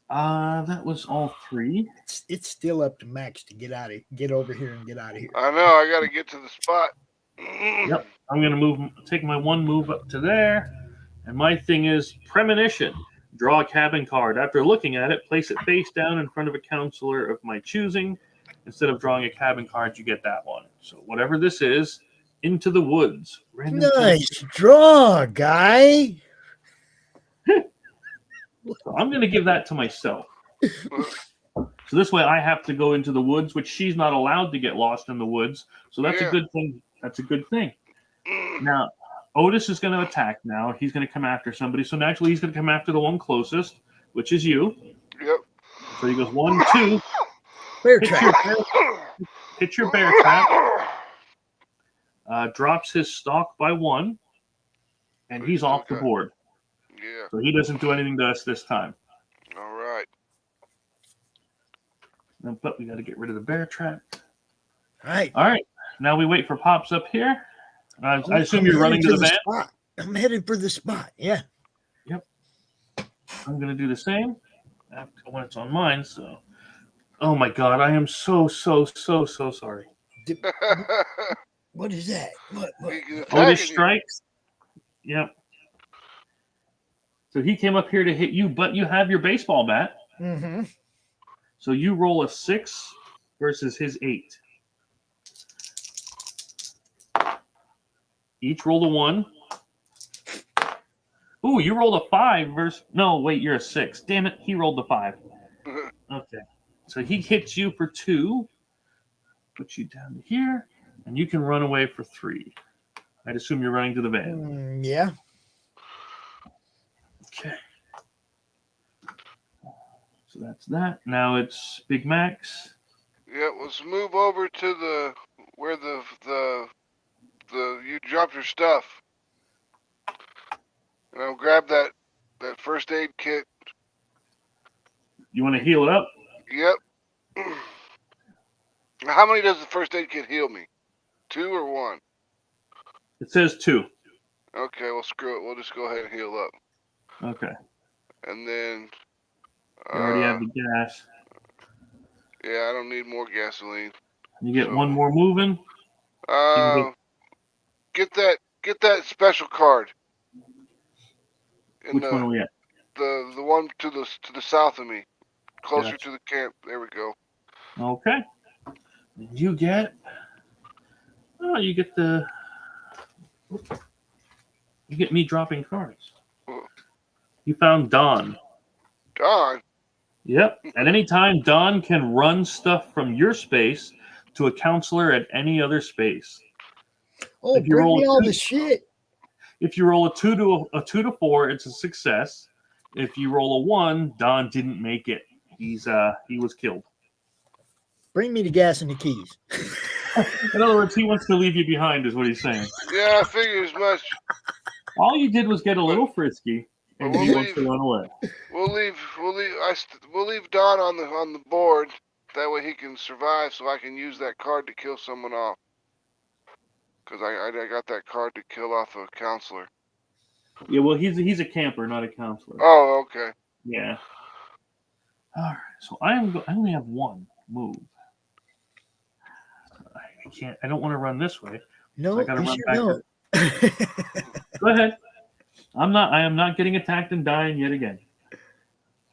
that was all 3. It's still up to Max to get over here and get out of here. I know. I got to get to the spot. Yep, I'm gonna take my 1 move up to there, and my thing is premonition. Draw a cabin card. After looking at it, place it face down in front of a counselor of my choosing. Instead of drawing a cabin card, you get that one. So whatever this is, into the woods. Nice draw, guy. So I'm going to give that to myself. So this way I have to go into the woods, which she's not allowed to get lost in the woods. So that's a good thing. That's a good thing. Now, Otis is going to attack now. He's going to come after somebody. So naturally, he's going to come after the one closest, which is you. Yep. So he goes 1, 2. Bear trap. Hit your bear trap. Drops his stock by 1. And he's off the board. Yeah. So he doesn't do anything to us this time. All right. But we got to get rid of the bear trap. Right. All right. Now we wait for Pops up here. I assume you're running to the van? Spot. I'm headed for the spot. Yeah. Yep. I'm going to do the same when it's on mine. So, oh my God, I am so sorry. What is that? What? Otis strikes. Yep. So he came up here to hit you, but you have your baseball bat. Mm-hmm. So you roll a 6 versus his 8. Each rolled a 1. Ooh, you rolled a 5 versus... No, wait, you're a 6. Damn it, he rolled the 5. Okay. So he hits you for 2. Put you down to here. And you can run away for 3. I'd assume you're running to the van. Yeah. Okay. So that's that. Now it's Big Max. Yeah, let's move over to where the you dropped your stuff. And I'll grab that first aid kit. You want to heal it up? Yep. How many does the first aid kit heal me? 2 or 1? It says 2. Okay, well screw it. We'll just go ahead and heal up. Okay. And then You already have the gas. yeah, I don't need more gasoline. You get 1 more moving. Get that special card. Which one are we at? The one to the south of me, closer to the camp. There we go. Okay. You get me dropping cards. You found Don. Don. Yep. At any time, Don can run stuff from your space to a counselor at any other space. Oh, If you bring roll me a all two- the shit. If you roll a 2 to 4, it's a success. If you roll a 1, Don didn't make it. He was killed. Bring me the gas and the keys. In other words, he wants to leave you behind, is what he's saying. Yeah, I figured as much. All you did was get a little frisky, and We'll he wants leave. to run away. We'll leave Don on the board. That way he can survive, so I can use that card to kill someone off. Because I got that card to kill off a counselor. Yeah, well, he's a camper, not a counselor. Oh, okay. Yeah. All right. So I only have one move. I can't. I don't want to run this way. No, So I gotta you run sure back. don't. Go ahead. I am not getting attacked and dying yet again.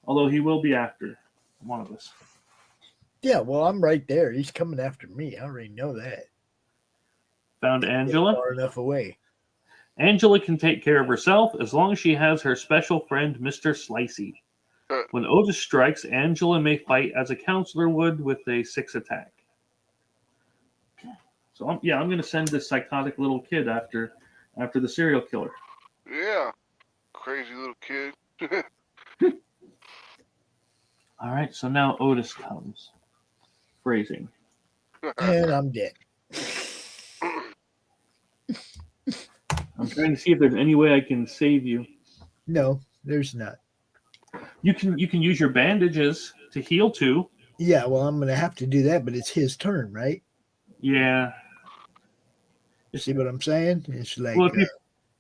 Although he will be after one of us. Yeah, well, I'm right there. He's coming after me. I already know that. Found Get Angela. far enough away. Angela can take care of herself as long as she has her special friend, Mr. Slicey. When Otis strikes, Angela may fight as a counselor would with a 6 attack. So I'm going to send this psychotic little kid after the serial killer. Yeah. Crazy little kid. All right, so now Otis comes. Phrasing. And I'm dead. I'm trying to see if there's any way I can save you. No, there's not. You can use your bandages to heal too. Yeah, well, I'm going to have to do that, but it's his turn, right? Yeah. You see what I'm saying? It's like, Well,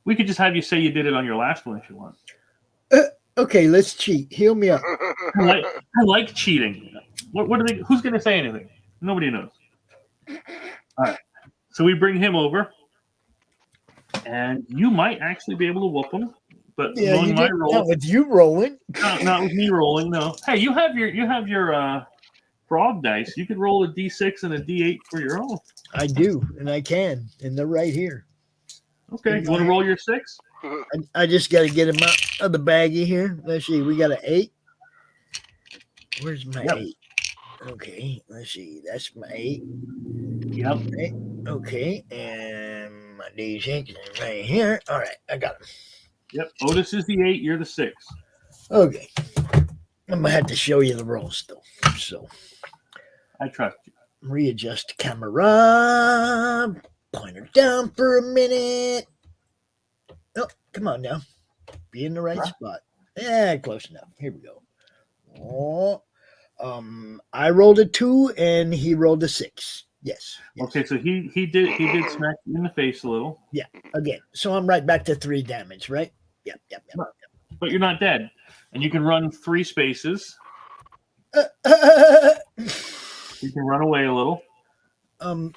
we could just have you say you did it on your last one if you want. okay, let's cheat. Heal me up. I like cheating. What are they? Who's going to say anything? Nobody knows. All right. So we bring him over, and you might actually be able to whoop him, but Yeah, knowing you my did, roll, not with you rolling. not with me rolling. No. Hey, you have your frog dice. You could roll a D6 and a D8 for your own. I do, and I can, and they're right here. Okay. You want to roll your 6? I just got to get them out of the baggie here. Let's see. We got an 8. Where's my 8? Okay, let's see. That's my 8. Yep. Okay, and my D6 is right here. All right, I got them. Yep. Otis is the 8. You're the 6. Okay. I'm going to have to show you the rolls, though. So I trust you. readjust the camera. Point her down for a minute. Oh, come on now. Be in the right spot. Yeah, close enough. Here we go. Oh, I rolled a 2 and he rolled a 6. Yes. Okay, so he did smack you in the face a little. Yeah. Again. So I'm right back to 3 damage, right? Yep. But you're not dead. And you can run 3 spaces. You can run away a little. God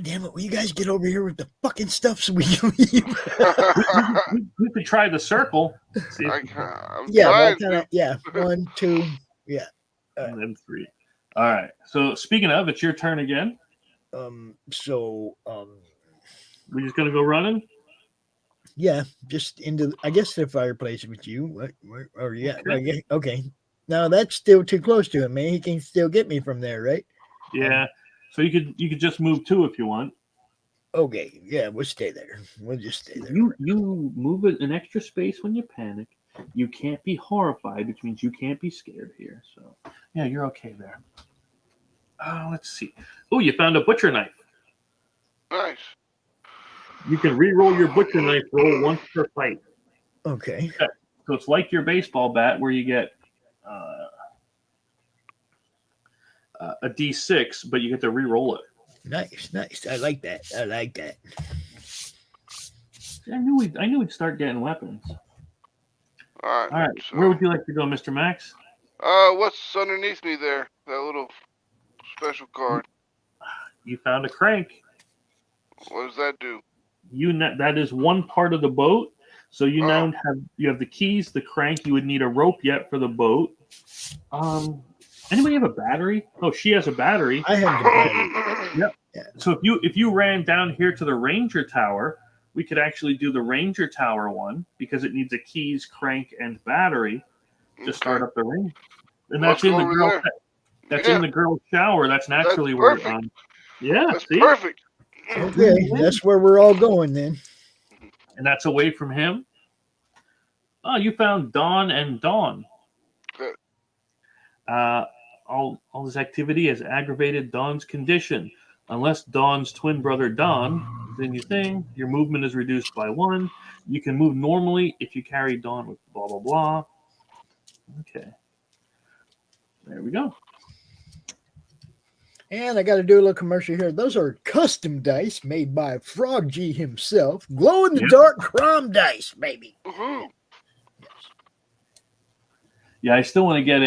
damn it. Will you guys get over here with the fucking stuff so we can leave? We could try the circle. See if, Yeah. 1, 2. Yeah. and then 3. All right. So speaking of, it's your turn again. We're just gonna go running. Yeah, just into I guess the fireplace with you. Okay. Now that's still too close to him, man. He can still get me from there, right? Yeah. So you could just move 2 if you want. Okay. Yeah, we'll stay there. We'll just stay there. You move an extra space when you panic. You can't be horrified, which means you can't be scared here. So yeah, you're okay there. Let's see. Oh, you found a butcher knife. Nice. You can re-roll your butcher knife roll once per fight. Okay. So it's like your baseball bat where you get a D6, but you get to re-roll it. Nice. I like that. I knew we'd start getting weapons. All right. So, Where would you like to go, Mr. Max? what's underneath me there? That little special card. You found a crank. What does that do? That is one part of the boat. So you now have the keys, the crank. You would need a rope yet for the boat. Anybody have a battery? Oh, she has a battery. I have the battery. Yep. Yeah. So if you ran down here to the Ranger Tower, we could actually do the Ranger Tower one because it needs a keys, crank, and battery to start up the Ranger. And that's in the girl. That's in the girl's shower. That's naturally where. Yeah, That's see? perfect. Okay, that's where we're all going then. And that's away from him. Oh, you found Dawn and Dawn. Good. All this activity has aggravated Dawn's condition. Unless Dawn's twin brother Don is in your thing, your movement is reduced by 1. You can move normally if you carry Dawn with blah, blah, blah. Okay. There we go. And I got to do a little commercial here. Those are custom dice made by Frog G himself. Glow in the dark chrome dice, baby. Woohoo. Yeah, I still want to get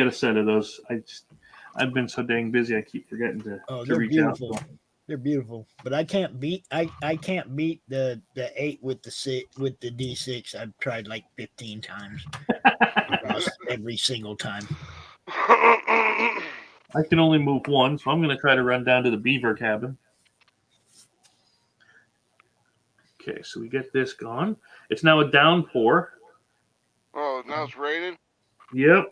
a set of those. I've been so dang busy. I keep forgetting to They're reach beautiful. out. They're beautiful, but I can't beat the 8 with the D6. I've tried like 15 times. Every single time. I can only move 1, so I'm going to try to run down to the beaver cabin. Okay, so we get this gone. It's now a downpour. Oh, now it's raining? Yep.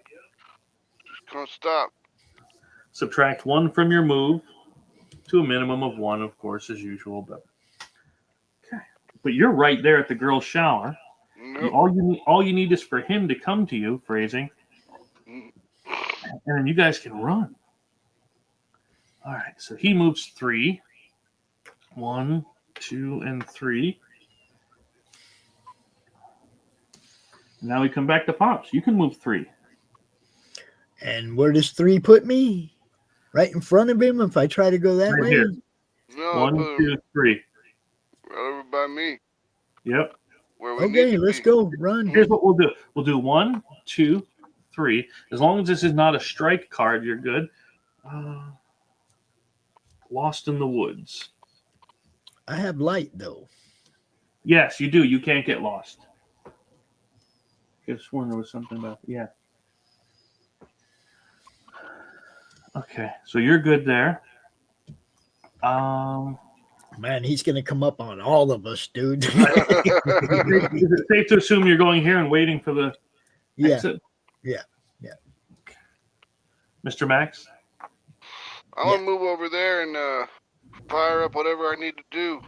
Just gonna stop. Subtract 1 from your move to a minimum of 1, of course, as usual. But you're right there at the girls' shower. Nope. All you need is for him to come to you, phrasing, and then you guys can run. All right, so he moves 3. 1, 2, and 3. Now we come back to Pops. You can move 3. And where does 3 put me? Right in front of him if I try to go that Right way? here. No, 1, 2, 3. right over by me. Yep. Where we need Okay, to let's be. go. Run. Here's what we'll do. We'll do 1, 2, 3. As long as this is not a strike card, you're good. Lost in the woods. I have light, though. Yes, you do. You can't get lost. I could have sworn there was something about yeah. Okay, so you're good there. Man, he's going to come up on all of us, dude. Is it safe to assume you're going here and waiting for the exit? Yeah. Mr. Max? I want to move over there and fire up whatever I need to do.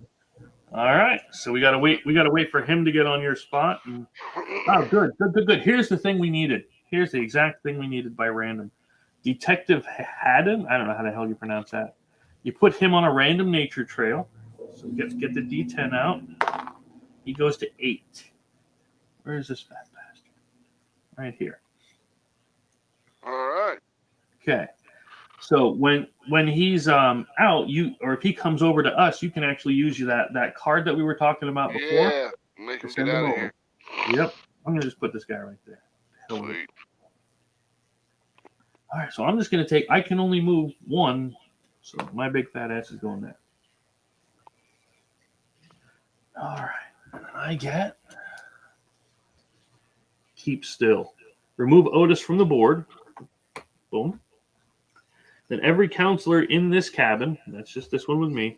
All right. So we gotta wait. We gotta wait for him to get on your spot. And, oh, good. Here's the thing we needed. Here's the exact thing we needed by random. Detective Haddon. I don't know how the hell you pronounce that. You put him on a random nature trail. So get the D10 out. He goes to 8. Where is this fat bastard? Right here. All right. Okay. So when he's out, if he comes over to us, you can actually use that card that we were talking about before. Yeah, make him get out of here. Yep. I'm gonna just put this guy right there. Sweet. All right. So I'm just gonna take. I can only move 1, so my big fat ass is going there. All right. I get. Keep still. Remove Otis from the board. Boom. Then every counselor in this cabin, that's just this one with me,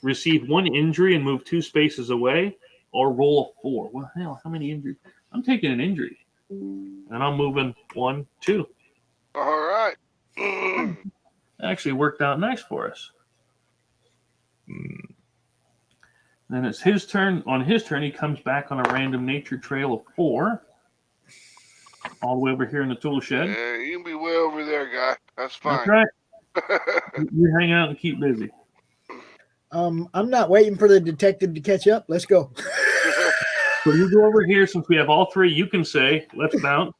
receive 1 injury and move 2 spaces away, or roll a 4. Well, hell, how many injuries? I'm taking an injury, and I'm moving 1, 2. All right. That actually worked out nice for us. Then it's his turn. On his turn, he comes back on a random nature trail of 4. All the way over here in the tool shed. Yeah, you can be way over there, guy. That's fine. That's right. You hang out and keep busy. I'm not waiting for the detective to catch up. Let's go. So you go over here. Since we have all 3, you can say, let's mount.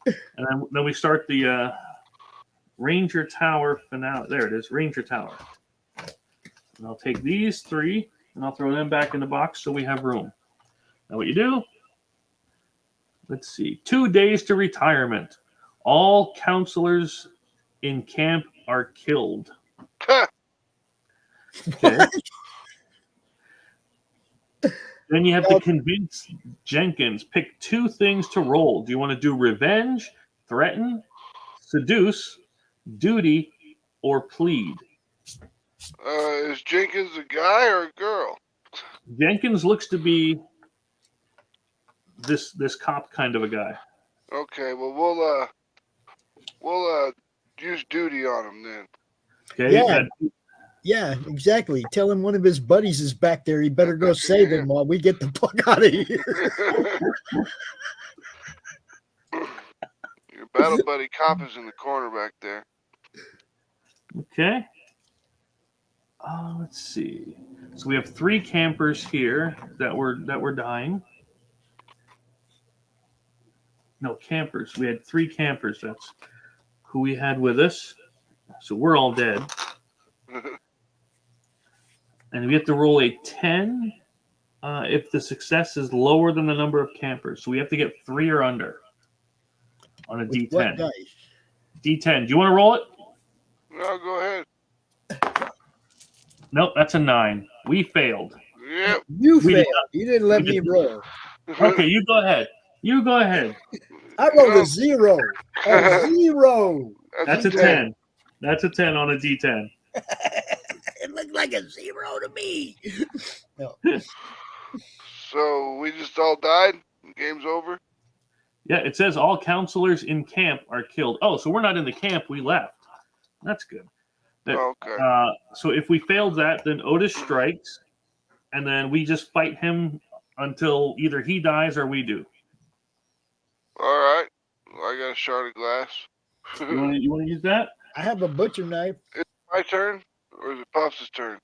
And then we start the Ranger Tower finale. There it is, Ranger Tower. And I'll take these 3, and I'll throw them back in the box so we have room. Now what you do, let's see, 2 days to retirement. All counselors in camp are killed. Okay. Then you have to convince Jenkins. Pick 2 things to roll. Do you want to do revenge, threaten, seduce, duty, or plead? Is Jenkins a guy or a girl? Jenkins looks to be this cop kind of a guy. Okay, well we'll use duty on him then. Okay. Yeah. Yeah, exactly. Tell him one of his buddies is back there. He better go save him while we get the fuck out of here. Your battle buddy cop is in the corner back there. Okay. Let's see. So we have 3 campers here that were dying. No, campers. We had 3 campers. That's who we had with us. So we're all dead. And we have to roll a 10 if the success is lower than the number of campers. So we have to get 3 or under on a With D10. what dice? D10. Do you want to roll it? No, go ahead. Nope, that's a 9. We failed. Yep. You We failed. did You didn't let me roll. Okay, you go ahead. You go ahead. I rolled a 0. A 0. That's a 10. That's a 10 on a D10. It looked like a 0 to me. No. So we just all died? Game's over? Yeah, it says all counselors in camp are killed. Oh, so we're not in the camp. We left. That's good. Okay. So if we failed that, then Otis strikes, and then we just fight him until either he dies or we do. All right. I got a shard of glass. You want to use that? I have a butcher knife. My turn? Or is it Pops' turn?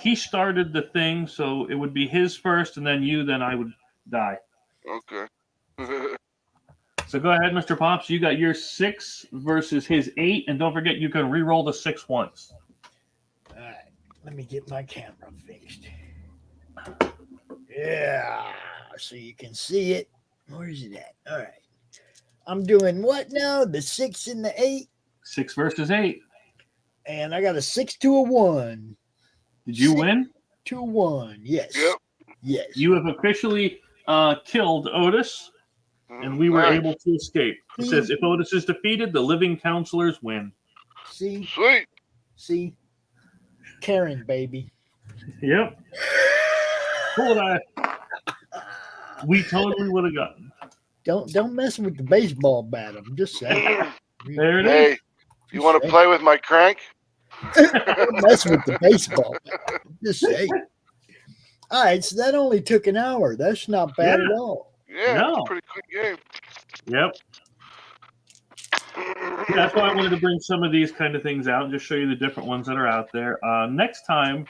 He started the thing, so it would be his first, and then you, then I would die. Okay. So go ahead, Mr. Pops. You got your 6 versus his 8, and don't forget you can re-roll the 6 once. All right. Let me get my camera fixed. Yeah. So you can see it. Where is it at? All right. I'm doing what now? The 6 and the 8? 6 versus 8. And I got a 6 to a 1. Did you win? 2 1. Yes. Yep. Yes. You have officially killed Otis, and we were Nice. able to escape. It says if Otis is defeated, the living counselors win. See? Sweet. See? Karen, baby. Yep. We totally would have gotten. Don't mess with the baseball bat. I'm just saying. There it is. Hey, you want to play with my crank? Don't mess with the baseball bat. I'm just saying. All right, so that only took an hour. That's not bad at all. Yeah, No. it's a pretty quick game. Yep. Yeah, that's why I wanted to bring some of these kind of things out and just show you the different ones that are out there. Next time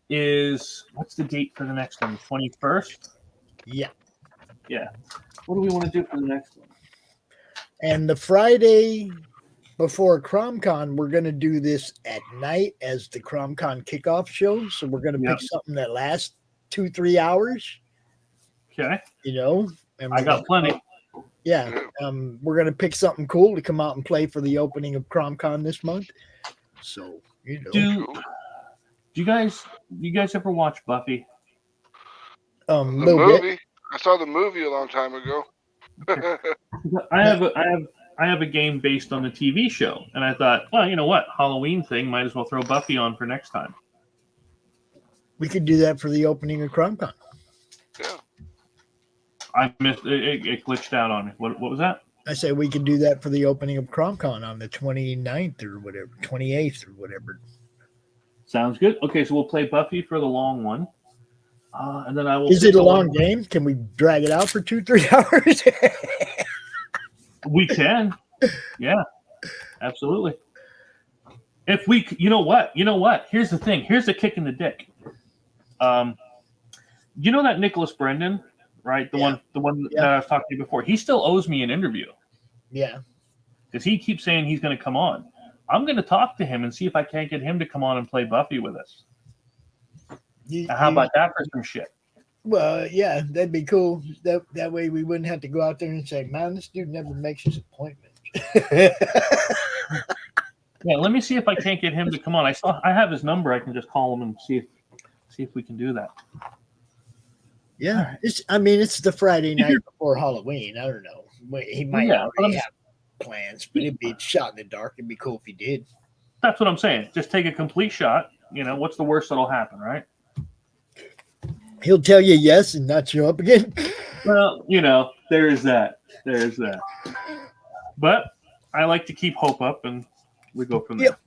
is, what's the date for the next one? 21st? Yeah. Yeah. What do we want to do for the next one? And the Friday before CromCon, we're going to do this at night as the CromCon kickoff show. So we're going to pick something that lasts 2-3 hours. Okay. You know, and I got plenty. Yeah. We're going to pick something cool to come out and play for the opening of CromCon this month. So, you know. Do you guys ever watch Buffy? The movie. I saw the movie a long time ago. I have a game based on the TV show, and I thought, well, you know what, Halloween thing, might as well throw Buffy on for next time. We could do that for the opening of CromCon. Yeah. I missed it. It glitched out on me. What was that? I say we could do that for the opening of CromCon on the 29th or whatever, 28th or whatever. Sounds good. Okay, so we'll play Buffy for the long one. And then I will. Is it a long game? Can we drag it out for 2-3 hours? We can. Yeah, absolutely. If we, you know what? Here's the thing. Here's the kick in the dick. You know that Nicholas Brendan, right? The one that I was talking to you before. He still owes me an interview. Yeah. Because he keeps saying he's going to come on. I'm going to talk to him and see if I can't get him to come on and play Buffy with us. How about that for some shit? Well, yeah, that'd be cool. That way we wouldn't have to go out there and say, man, this dude never makes his appointment. Yeah, let me see if I can't get him to come on. I have his number. I can just call him and see if we can do that. Yeah, it's the Friday night before Halloween. I don't know. He might already have plans, but it'd be shot in the dark. It'd be cool if he did. That's what I'm saying. Just take a complete shot. You know, what's the worst that'll happen, right? He'll tell you yes and not show up again. Well, you know, there is that. But I like to keep hope up, and we go from there.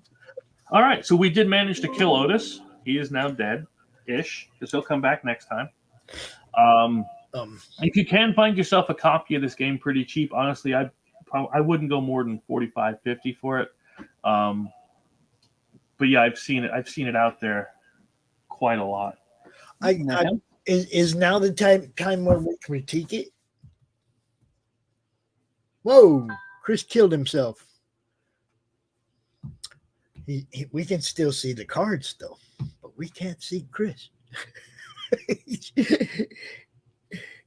All right, so we did manage to kill Otis. He is now dead-ish, because he'll come back next time. If you can find yourself a copy of this game pretty cheap, honestly, I wouldn't go more than $45-50 for it. But yeah, I've seen it out there quite a lot. Is now the time where we critique it? Whoa, Chris killed himself. We can still see the cards though, but we can't see Chris.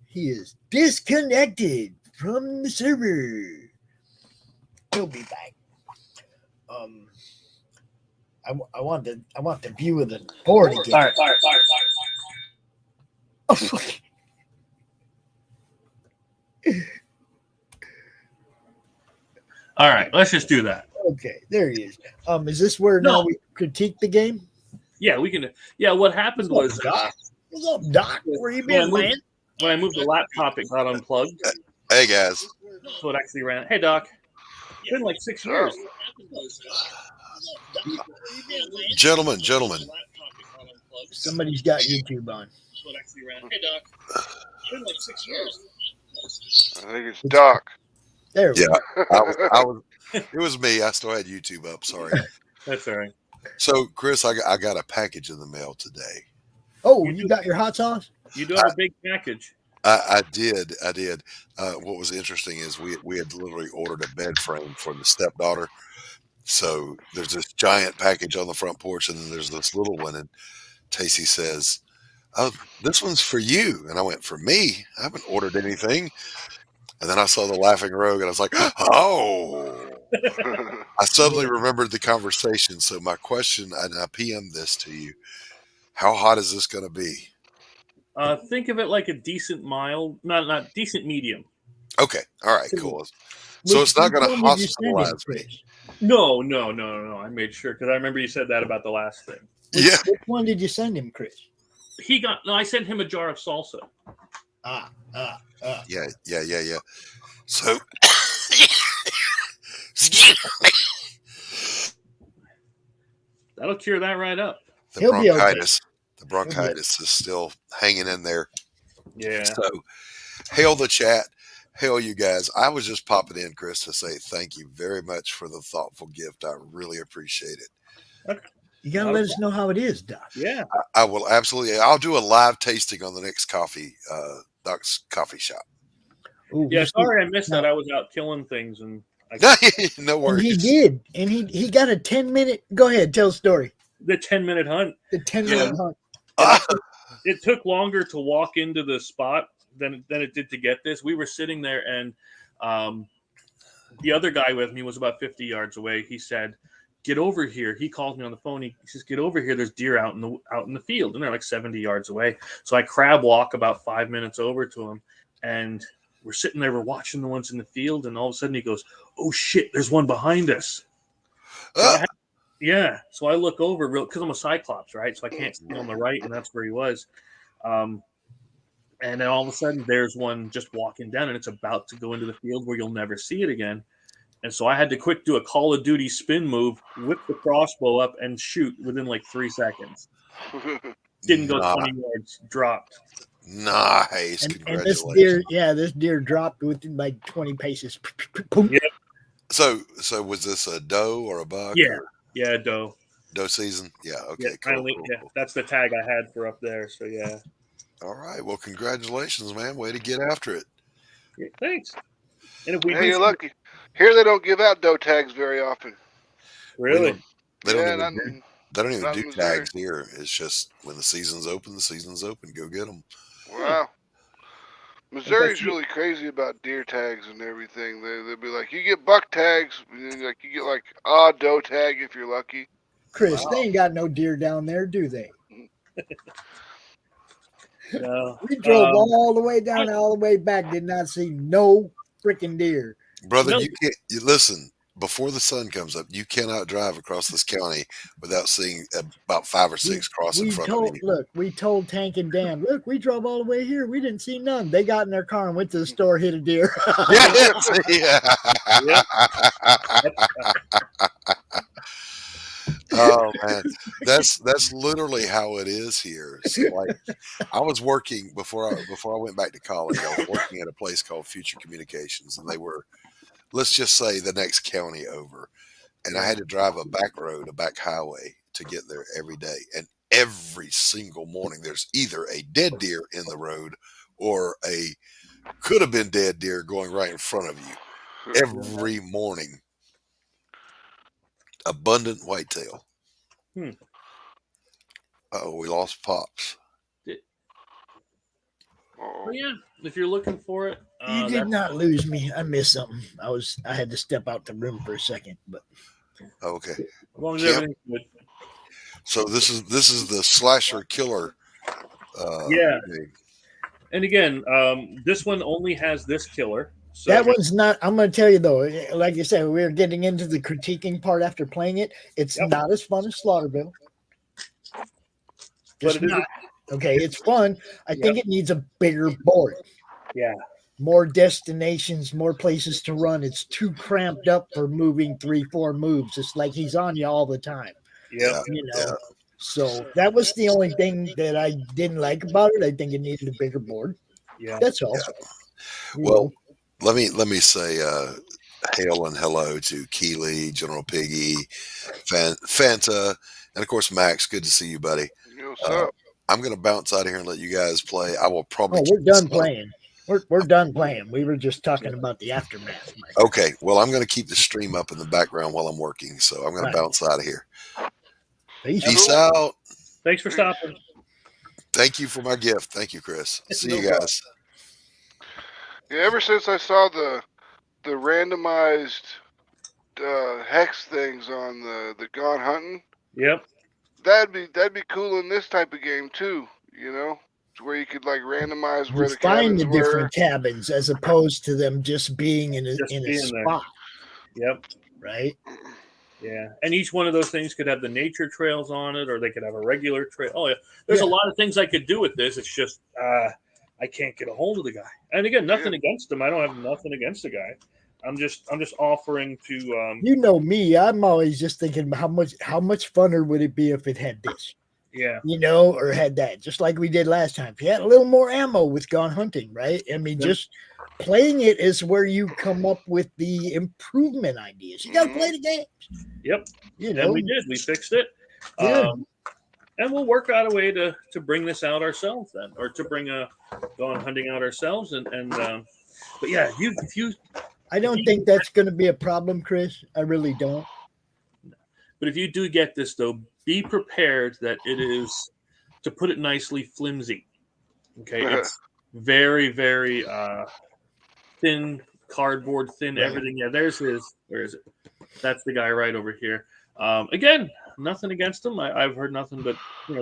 He is disconnected from the server. He'll be back. I want the view of the board again. All right. Oh, All right, let's just do that. okay, there he is. Is this where now we critique the game? Yeah, we can. Yeah, what happened was What's up, Doc? Where you been, man? when I moved the laptop, it got unplugged. Hey guys. So it actually ran. Hey, Doc. It's been like 6 years. Gentlemen. Somebody's got YouTube on. So it actually ran. Hey, Doc. It's been like 6 years. I think it's Doc. There we Yeah, go. I was. It was me. I still had YouTube up. Sorry. That's all right. So, Chris, I got a package in the mail today. Oh, you got your hot sauce? You do have a big package. I did. What was interesting is we had literally ordered a bed frame for the stepdaughter. So there's this giant package on the front porch, and then there's this little one. And Tacey says, "Oh, this one's for you." And I went, "For me? I haven't ordered anything." And then I saw the laughing rogue, and I was like, "Oh!" I suddenly remembered the conversation. So my question, and I PM'd this to you: how hot is this going to be? Think of it like a decent mild, not decent medium. Okay, all right, cool. So it's not going to hospitalize me. No. I made sure because I remember you said that about the last thing. Yeah. Which one did you send him, Chris? I sent him a jar of salsa. Yeah. So, That'll cure that right up. the bronchitis is still hanging in there. Yeah. So, hail the chat. Hail you guys. I was just popping in, Chris, to say thank you very much for the thoughtful gift. I really appreciate it. Okay. You got to let us know how it is, Doc. Yeah. I will absolutely. I'll do a live tasting on the next Doc's coffee shop. Ooh, Yeah, sorry I missed that. I was out killing things and No and worries. he did. And he got a 10-minute. Go ahead, tell the story. the 10-minute hunt. The 10-minute hunt. It took longer to walk into the spot than it did to get this. We were sitting there, and the other guy with me was about 50 yards away. He said, "Get over here." He called me on the phone. He says, "Get over here. There's deer out in the field," and they're like 70 yards away. So I crab walk about 5 minutes over to him, and we're sitting there. We're watching the ones in the field, and all of a sudden he goes, "Oh shit! There's one behind us." Yeah. So I look over because I'm a Cyclops, right? So I can't see on the right, and that's where he was. And then all of a sudden, there's one just walking down, and it's about to go into the field where you'll never see it again. And so I had to quick do a Call of Duty spin move, whip the crossbow up, and shoot within like 3 seconds. Didn't go 20 yards, dropped. Nice. And Congratulations. this deer dropped within like 20 paces. Yeah. So was this a doe or a buck? Yeah. Yeah, doe. Doe season? Yeah. Okay. Yeah, Cool. That's the tag I had for up there. So, yeah. All right. Well, congratulations, man. Way to get after it. Yeah, thanks. And if we Hey, you're lucky. Here they don't give out doe tags very often. Really? They don't Yeah, even not do in Missouri. tags here. It's just when the season's open, the season's open. Go get them. Wow. Missouri's really crazy about deer tags and everything. They'll be like, you get buck tags, and then you get like doe tag if you're lucky. Chris, they ain't got no deer down there, do they? No. We drove all the way down, all the way back, did not see no freaking deer. Brother, No. you can't. Listen, before the sun comes up, you cannot drive across this county without seeing about 5 or 6 cross in front of you. Look, we told Tank and Dan, look, we drove all the way here. We didn't see none. They got in their car and went to the store, hit a deer. Yeah. Oh man, that's literally how it is here. So like, I was working before I went back to college. I was working at a place called Future Communications, and they were, let's just say, the next county over, and I had to drive a back road, a back highway to get there every day. And every single morning, there's either a dead deer in the road or a could have been dead deer going right in front of you. Every morning, abundant whitetail. Oh, we lost Pops. But yeah, if you're looking for it, You did not lose me. I missed something. I had to step out the room for a second, but Okay. as long as Camp. everything's good. So this is the slasher killer. Yeah. Game. And again, this one only has this killer. So that one's not. I'm going to tell you though. Like you said, we're getting into the critiquing part after playing it. It's not as fun as Slaughterville. Just But it is not. Okay, it's fun. I think it needs a bigger board. Yeah. More destinations, more places to run. It's too cramped up for moving 3-4 moves. It's like he's on you all the time. Yeah. You know. So that was the only thing that I didn't like about it. I think it needed a bigger board. Yeah. That's all. Well, let me say hail and hello to Keeley, General Piggy, Fanta, and of course Max. Good to see you, buddy. What's up? I'm going to bounce out of here and let you guys play. I will probably. Oh, we're done playing. We're done playing. We were just talking about the aftermath. Okay. Well, I'm going to keep the stream up in the background while I'm working, so I'm going to bounce out of here. Peace out. Thanks for stopping. Thank you for my gift. Thank you, Chris. See you guys. Yeah, ever since I saw the randomized hex things on the Gone Hunting. Yep. That'd be cool in this type of game too, you know, where you could like randomize where the find cabins the different cabins as opposed to them just being in a spot. Yep. Right. Yeah, and each one of those things could have the nature trails on it, or they could have a regular trail. Oh yeah, there's a lot of things I could do with this. It's just I can't get a hold of the guy. And again, nothing against him. I don't have nothing against the guy. I'm just offering to. You know me. I'm always just thinking how much funner would it be if it had this. Yeah. You know, or had that, just like we did last time. If you had a little more ammo with Gone Hunting, right? I mean, just playing it is where you come up with the improvement ideas. You got to play the games. Yep. You know, and we did. We fixed it. And we'll work out a way to bring this out ourselves then, or to bring a Gone Hunting out ourselves. And but yeah, if you. I don't think that's going to be a problem, Chris. I really don't. But if you do get this, though, be prepared that it is, to put it nicely, flimsy. Okay, it's very, very thin cardboard, thin everything. Yeah, there's his. Where is it? That's the guy right over here. Again, nothing against him. I've heard nothing but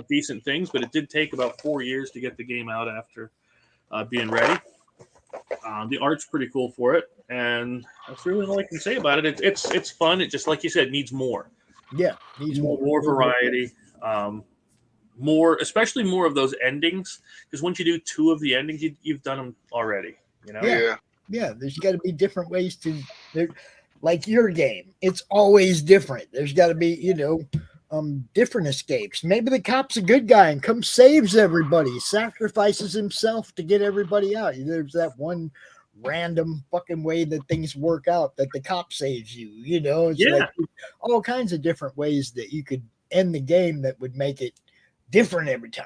decent things. But it did take about 4 years to get the game out after being ready. The art's pretty cool for it, and that's really all I can say about it. It's fun. It just, like you said, needs more. Yeah, needs more variety. Especially more of those endings, because once you do 2 of the endings, you've done them already. You know. Yeah. There's got to be different ways to, like your game. It's always different. There's got to be different escapes. Maybe the cop's a good guy and comes saves everybody, sacrifices himself to get everybody out. There's that one random fucking way that things work out that the cop saves you. It's like all kinds of different ways that you could end the game that would make it different every time.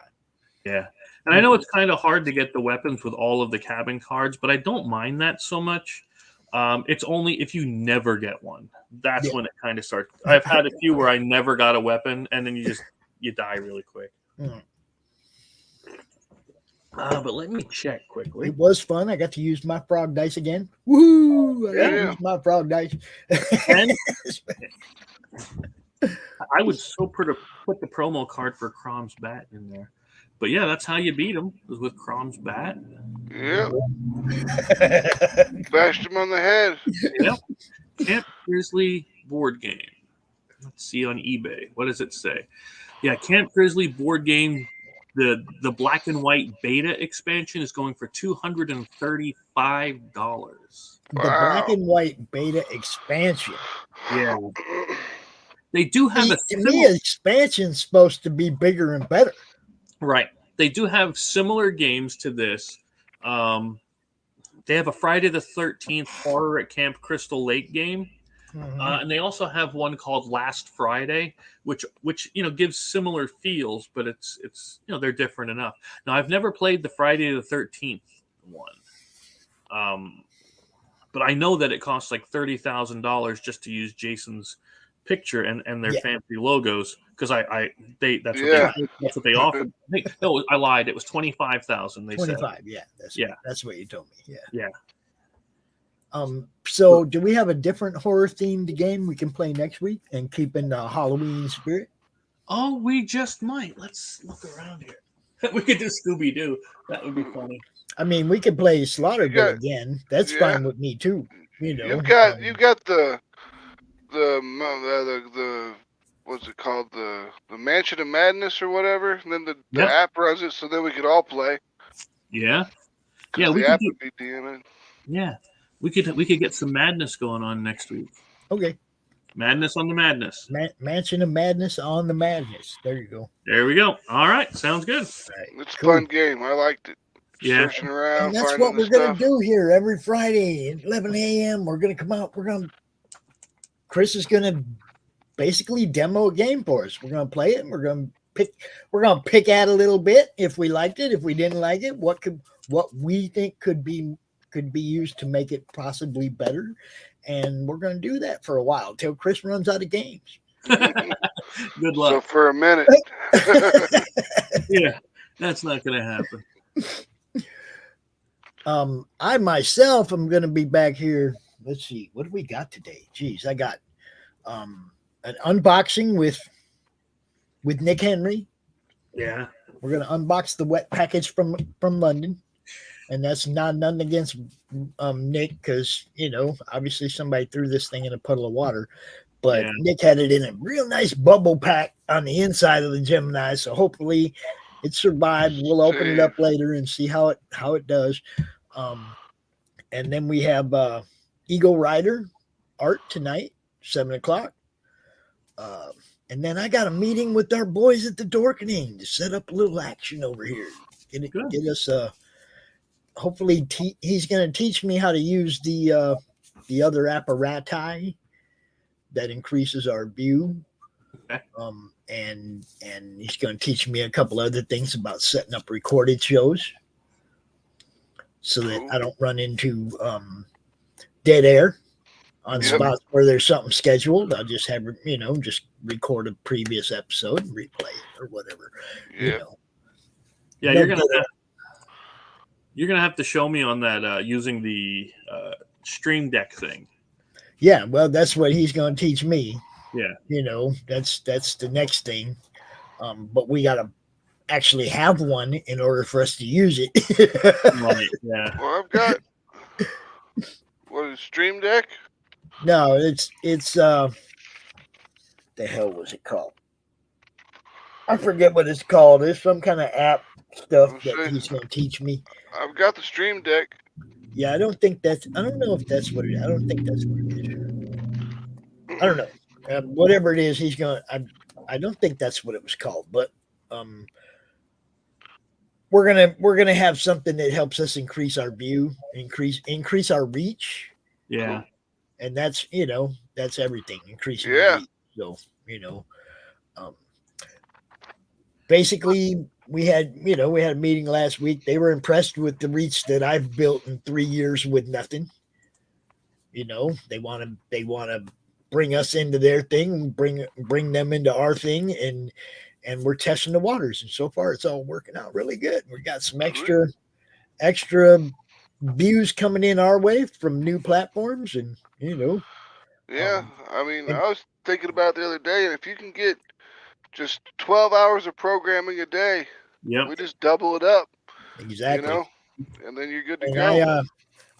Yeah. And I know it's kind of hard to get the weapons with all of the cabin cards, but I don't mind that so much. It's only if you never get one. That's when it kind of starts. I've had a few where I never got a weapon, and then you die really quick. But let me check quickly. It was fun. I got to use my frog dice again. Woo! I got to use my frog dice. And I would still put the promo card for Crom's Bat in there. But yeah, that's how you beat him, was with Crom's Bat. Yep. Bashed him on the head. Yep. Camp Grizzly board game. Let's see on eBay. What does it say? Yeah, Camp Grizzly board game. The black and white beta expansion is going for $235. The black and white beta expansion. Yeah. They do have a to me, expansion's supposed to be bigger and better. Right. They do have similar games to this. They have a Friday the 13th Horror at Camp Crystal Lake game. And they also have one called Last Friday, which gives similar feels, but it's they're different enough. Now, I've never played the Friday the 13th one, but I know that it costs like $30,000 just to use Jason's picture and their fancy logos, because that's what they offered. No, I lied. It was $25,000. They 25, said. That's what you told me. Yeah. So do we have a different horror themed game we can play next week and keep in the Halloween spirit? Oh, we just might. Let's look around here. We could do Scooby Doo. That would be funny. I mean, we could play Slaughterville again. That's fine with me too. You've got the what's it called, the Mansion of Madness or whatever, and then the app runs it, so then we could all play. Yeah, we app would be DMing. Yeah, we could get some madness going on next week. Okay, madness on the madness. Mansion of Madness on the madness. There you go. There we go. All right, sounds good. Right. It's a fun game. I liked it. Yeah, searching around. And that's what we're gonna do here every Friday at 11 a.m. We're gonna come out. Chris is gonna basically demo a game for us. We're gonna play it and we're gonna pick at a little bit if we liked it, if we didn't like it, what we think could be used to make it possibly better. And we're gonna do that for a while until Chris runs out of games. Good luck. So for a minute. Yeah, that's not gonna happen. I myself am gonna be back here. Let's see, what do we got today? Geez, I got an unboxing with Nick Henry. Yeah, we're gonna unbox the wet package from London, and that's nothing against Nick, because obviously somebody threw this thing in a puddle of water, but Nick had it in a real nice bubble pack on the inside of the Gemini, so hopefully it survived. We'll open it up later and see how it does. And then we have Eagle Rider art tonight, 7:00. And then I got a meeting with our boys at the Dorkening to set up a little action over here. Get us hopefully he's going to teach me how to use the other apparati that increases our view. Okay. And he's going to teach me a couple other things about setting up recorded shows so that I don't run into dead air on spots where there's something scheduled. I'll just have, just record a previous episode and replay it or whatever. Yeah. Yeah, you're gonna have to show me on that using the Stream Deck thing. Yeah, well, that's what he's going to teach me. Yeah, that's the next thing. But we got to actually have one in order for us to use it. Right. Yeah. Well, I've got what is Stream Deck? No, it's the hell was it called? I forget what it's called. It's some kind of app stuff that he's going to teach me. I've got the Stream Deck. Yeah, I don't think that's. I don't know if that's what it is. I don't think that's what it is. I don't know. Whatever it is, he's going. I don't think that's what it was called, but we're gonna have something that helps us increase our view, increase our reach. Yeah, and that's that's everything. Increasing. Yeah. Reach. So basically. We had a meeting last week. They were impressed with the reach that I've built in 3 years with nothing. They want to bring us into their thing, bring them into our thing, and we're testing the waters. And so far, it's all working out really good. We got some extra views coming in our way from new platforms, and Yeah, I was thinking about it the other day, and if you can get just 12 hours of programming a day. Yep. We just double it up. Exactly. And then you're good to go.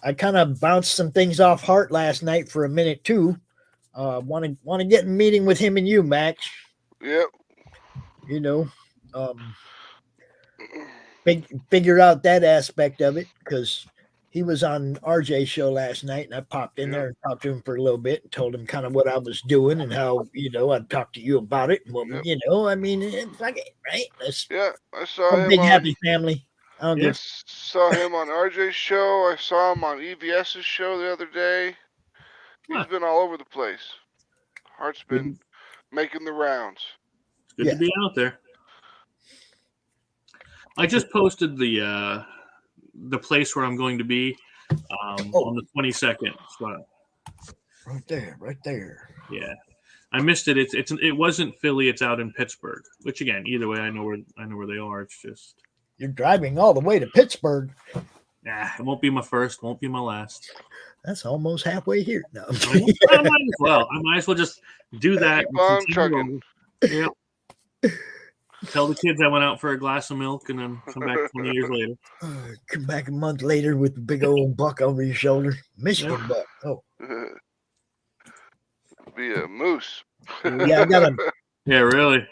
I kind of bounced some things off Hart last night for a minute too. Want to get in a meeting with him and you, Max. Yep. Figure out that aspect of it, because he was on RJ's show last night, and I popped in there and talked to him for a little bit and told him kind of what I was doing and how, I'd talk to you about it. Well, I mean, fuck it, right? I saw I'm a him big on. happy family. I don't give. Saw him on RJ's show. I saw him on EVS's show the other day. He's been all over the place. Hart's been making the rounds. It's good to be out there. I just posted the place where I'm going to be on the 22nd. So, right there. Yeah, I missed it. It wasn't Philly. It's out in Pittsburgh. Which again, either way, I know where they are. It's just you're driving all the way to Pittsburgh. Nah, it won't be my first. Won't be my last. That's almost halfway here. No, I might as well just do that. Keep on trucking. Yeah. Tell the kids I went out for a glass of milk and then come back 20 years later. Come back a month later with a big old buck over your shoulder. Michigan buck. Oh. Be a moose. Yeah, I got a. Yeah, really.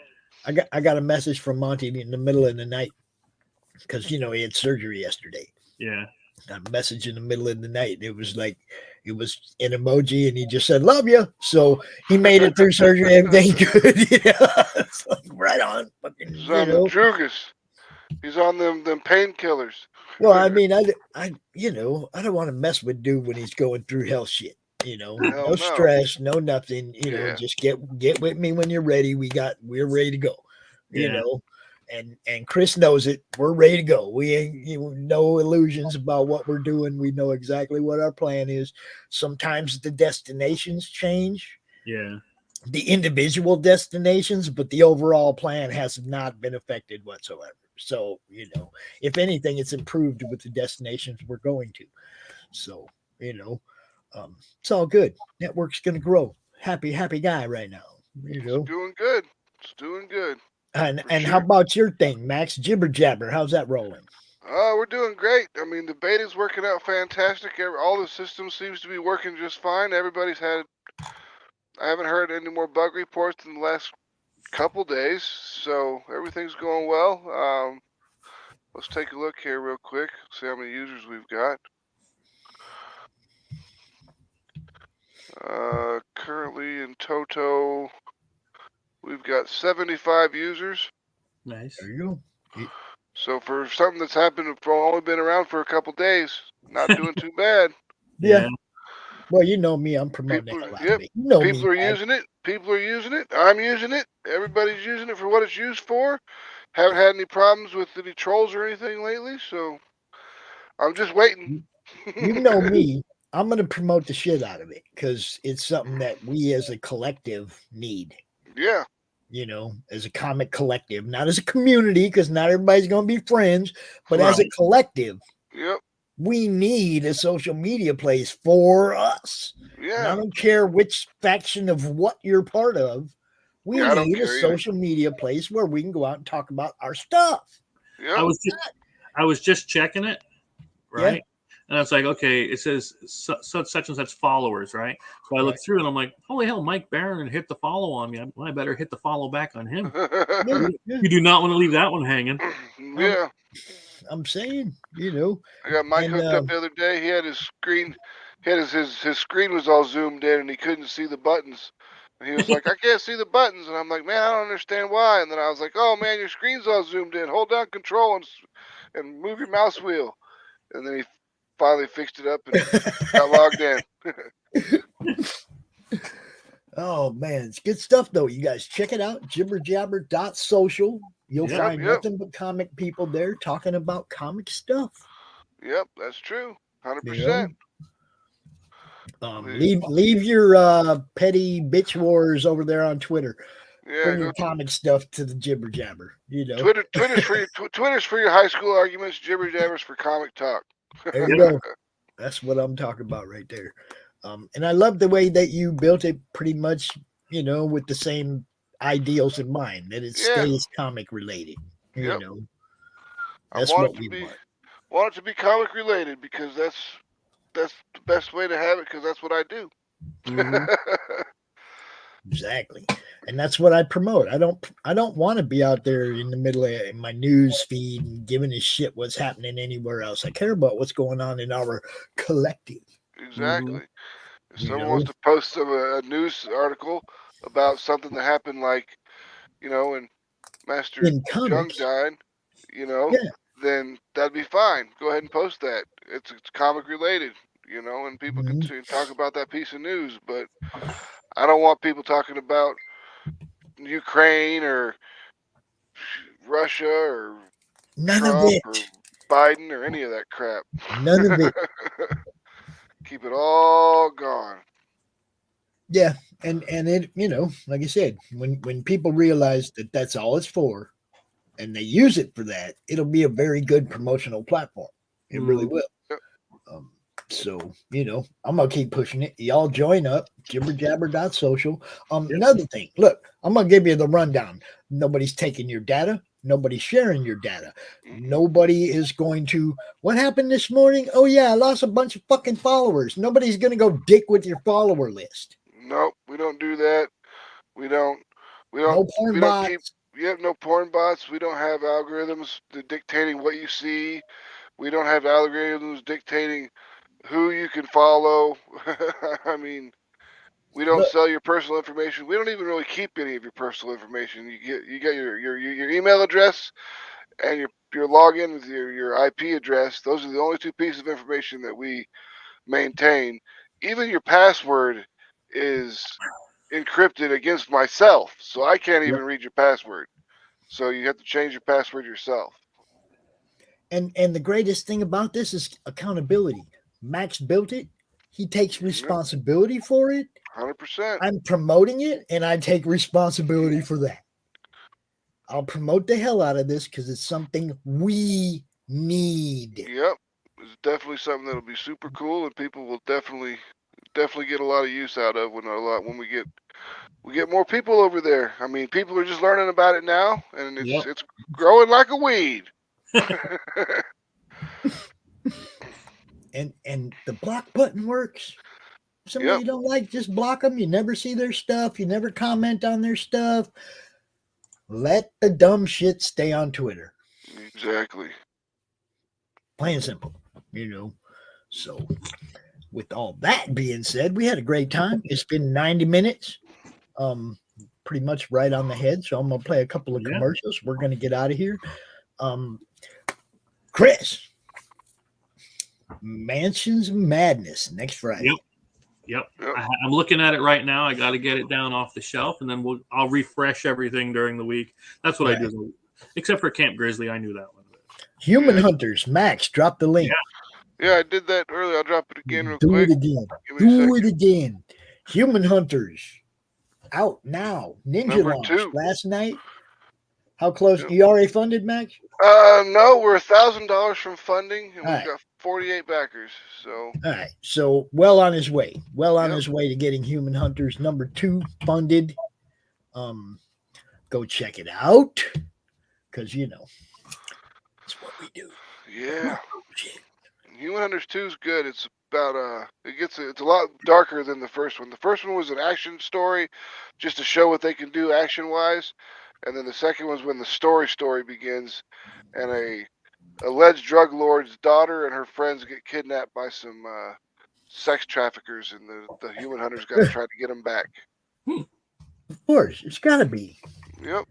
I got a message from Monty in the middle of the night because he had surgery yesterday. Yeah. A message in the middle of the night. It was an emoji, and he just said, "Love you." So he made it through surgery. Everything good. It's like, right on. Fucking, he's on the Drugas. He's on them painkillers. Well, I mean, I don't want to mess with dude when he's going through hell shit. No stress, no nothing. Just get with me when you're ready. We're ready to go. You know. And Chris knows it. We're ready to go. We ain't no illusions about what we're doing. We know exactly what our plan is. Sometimes the destinations change. Yeah. The individual destinations, but the overall plan has not been affected whatsoever. So, if anything, it's improved with the destinations we're going to. So, it's all good. Network's going to grow. Happy guy right now. It's doing good. It's doing good. And how about your thing, Max? Jibber Jabber, how's that rolling? We're doing great. I mean, the beta's working out fantastic. All the systems seems to be working just fine. I haven't heard any more bug reports in the last couple days, so everything's going well. Let's take a look here real quick, see how many users we've got. Currently in Toto, we've got 75 users. Nice. There you go. So for something that's happened, only been around for a couple days, not doing too bad. Yeah. Well, you know me, I'm promoting it a lot. Yep. People are using it. People are using it. I'm using it. Everybody's using it for what it's used for. Haven't had any problems with any trolls or anything lately, so I'm just waiting. You know me. I'm going to promote the shit out of it because it's something that we as a collective need. Yeah. As a comic collective, not as a community, because not everybody's going to be friends, but as a collective, we need a social media place for us. Yeah. And I don't care which faction of what you're part of. We need a social media place where we can go out and talk about our stuff. Yeah. I was just checking it, right? Yeah. And I was like, okay, it says such and such followers, right? So I looked through and I'm like, holy hell, Mike Barron hit the follow on me. I better hit the follow back on him. You do not want to leave that one hanging. Yeah. I'm saying, I got Mike hooked up the other day. He had his screen, his screen was all zoomed in and he couldn't see the buttons. And he was like, I can't see the buttons. And I'm like, man, I don't understand why. And then I was like, oh man, your screen's all zoomed in. Hold down control and move your mouse wheel. And then he finally fixed it up and got logged in. Oh man, it's good stuff though. You guys check it out, jibberjabber.social. You'll find nothing but comic people there talking about comic stuff. Yep, that's true. 100%. Leave your petty bitch wars over there on Twitter. Yeah, bring your comic stuff to the Jibber Jabber. Twitter's for your high school arguments. Jibber Jabber's for comic talk. There you go. That's what I'm talking about right there. And I love the way that you built it pretty much, with the same ideals in mind, that it stays comic related. That's what we want. Want it to be comic related because that's the best way to have it because that's what I do. Mm-hmm. Exactly. And that's what I promote. I don't want to be out there in the middle of my news feed and giving a shit what's happening anywhere else. I care about what's going on in our collective. Exactly. If You someone know? wants to post a news article about something that happened, like, when Master In Jung comics. died, Yeah. then that'd be fine. Go ahead and post that. It's comic related, and people can talk about that piece of news. But I don't want people talking about Ukraine or Russia or None Trump of it. or Biden or any of that crap. None of it. Keep it all gone. Yeah. And it, like I said, when people realize that that's all it's for and they use it for that, it'll be a very good promotional platform. It really will. Yep. So, I'm going to keep pushing it. Y'all join up, jibberjabber.social. Another thing, look, I'm going to give you the rundown. Nobody's taking your data. Nobody's sharing your data. Nobody is going to, what happened this morning? Oh, yeah, I lost a bunch of fucking followers. Nobody's going to go dick with your follower list. Nope, we don't do that. We don't No porn bots. No porn bots. We don't have algorithms dictating what you see. We don't have algorithms dictating who you can follow. I mean, we don't sell your personal information. We don't even really keep any of your personal information. You get your email address and your login with your IP address. Those are the only two pieces of information that we maintain. Even your password is encrypted against myself, so I can't even read your password. So you have to change your password yourself. And the greatest thing about this is accountability. Max built it. He takes responsibility for it. 100%. I'm promoting it, and I take responsibility for that. I'll promote the hell out of this because it's something we need. Yep. It's definitely something that'll be super cool, and people will definitely get a lot of use out of when we get more people over there. I mean, people are just learning about it now, and it's growing like a weed. And the block button works. Somebody you don't like, just block them. You never see their stuff. You never comment on their stuff. Let the dumb shit stay on Twitter. Exactly. Plain and simple, So, with all that being said, we had a great time. It's been 90 minutes. Pretty much right on the head. So I'm going to play a couple of commercials. We're going to get out of here. Chris, Mansions of Madness next Friday. Yep. I'm looking at it right now. I got to get it down off the shelf, and then I'll refresh everything during the week. That's what I do. Except for Camp Grizzly, I knew that one. Human Hunters, Max, drop the link. Yeah, I did that earlier. I'll drop it again real quick. Do it again. Human Hunters, out now. Ninja launch last night. How close? You already funded, Max? No, we're $1,000 from funding, and we've got 48 backers. So all right, so well on his way. His way to getting Human Hunters #2 funded. Go check it out, because it's what we do. Yeah. Human Hunters 2 is good. It's about it's a lot darker than the first one. The first one was an action story, just to show what they can do action wise. And then the second one's when the story begins, and a alleged drug lord's daughter and her friends get kidnapped by some sex traffickers, and the Human Hunters got to try to get them back. Of course, it's got to be. Yep.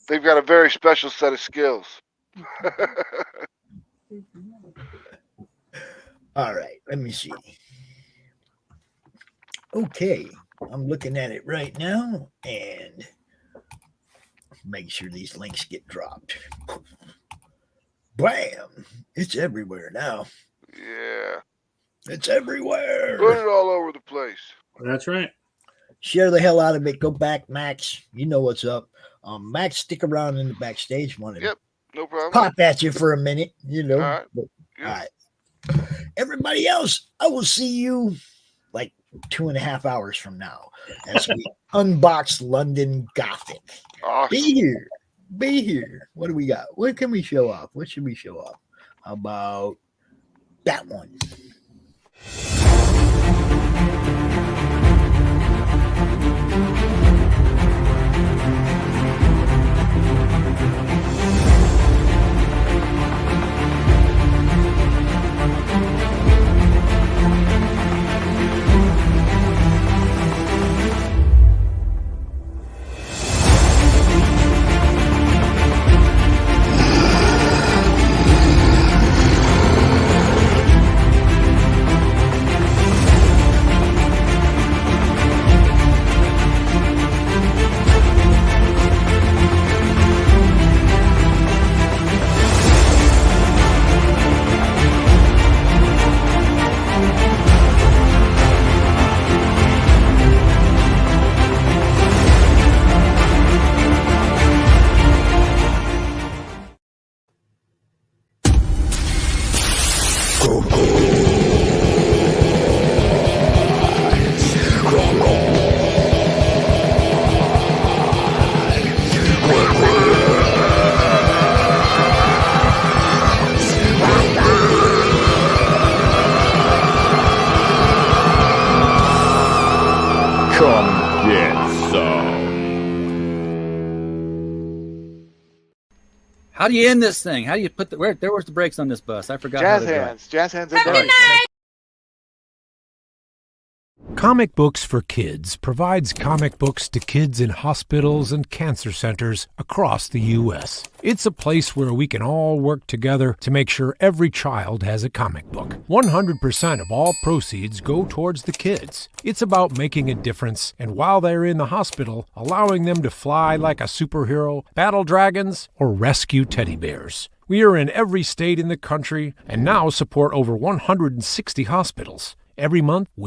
They've got a very special set of skills. All right, let me see. Okay, I'm looking at it right now, and make sure these links get dropped. Bam! It's everywhere now. Yeah. It's everywhere. Put it all over the place. That's right. Share the hell out of it. Go back, Max. You know what's up. Max, stick around in the backstage. Yep, no problem. Pop at you for a minute, All right. All right. Everybody else, I will see you like 2.5 hours from now as we unbox London Gothic. Awesome. Be here. What do we got? What can we show off? What should we show off? How about that one? Come get some. How do you end this thing? How do you put the where's the brakes on this bus? I forgot. Jazz how to hands. Jazz hands. And drive. Comic Books for Kids provides comic books to kids in hospitals and cancer centers across the U.S. It's a place where we can all work together to make sure every child has a comic book. 100% of all proceeds go towards the kids. It's about making a difference, and while they're in the hospital, allowing them to fly like a superhero, battle dragons, or rescue teddy bears. We are in every state in the country and now support over 160 hospitals. Every month, we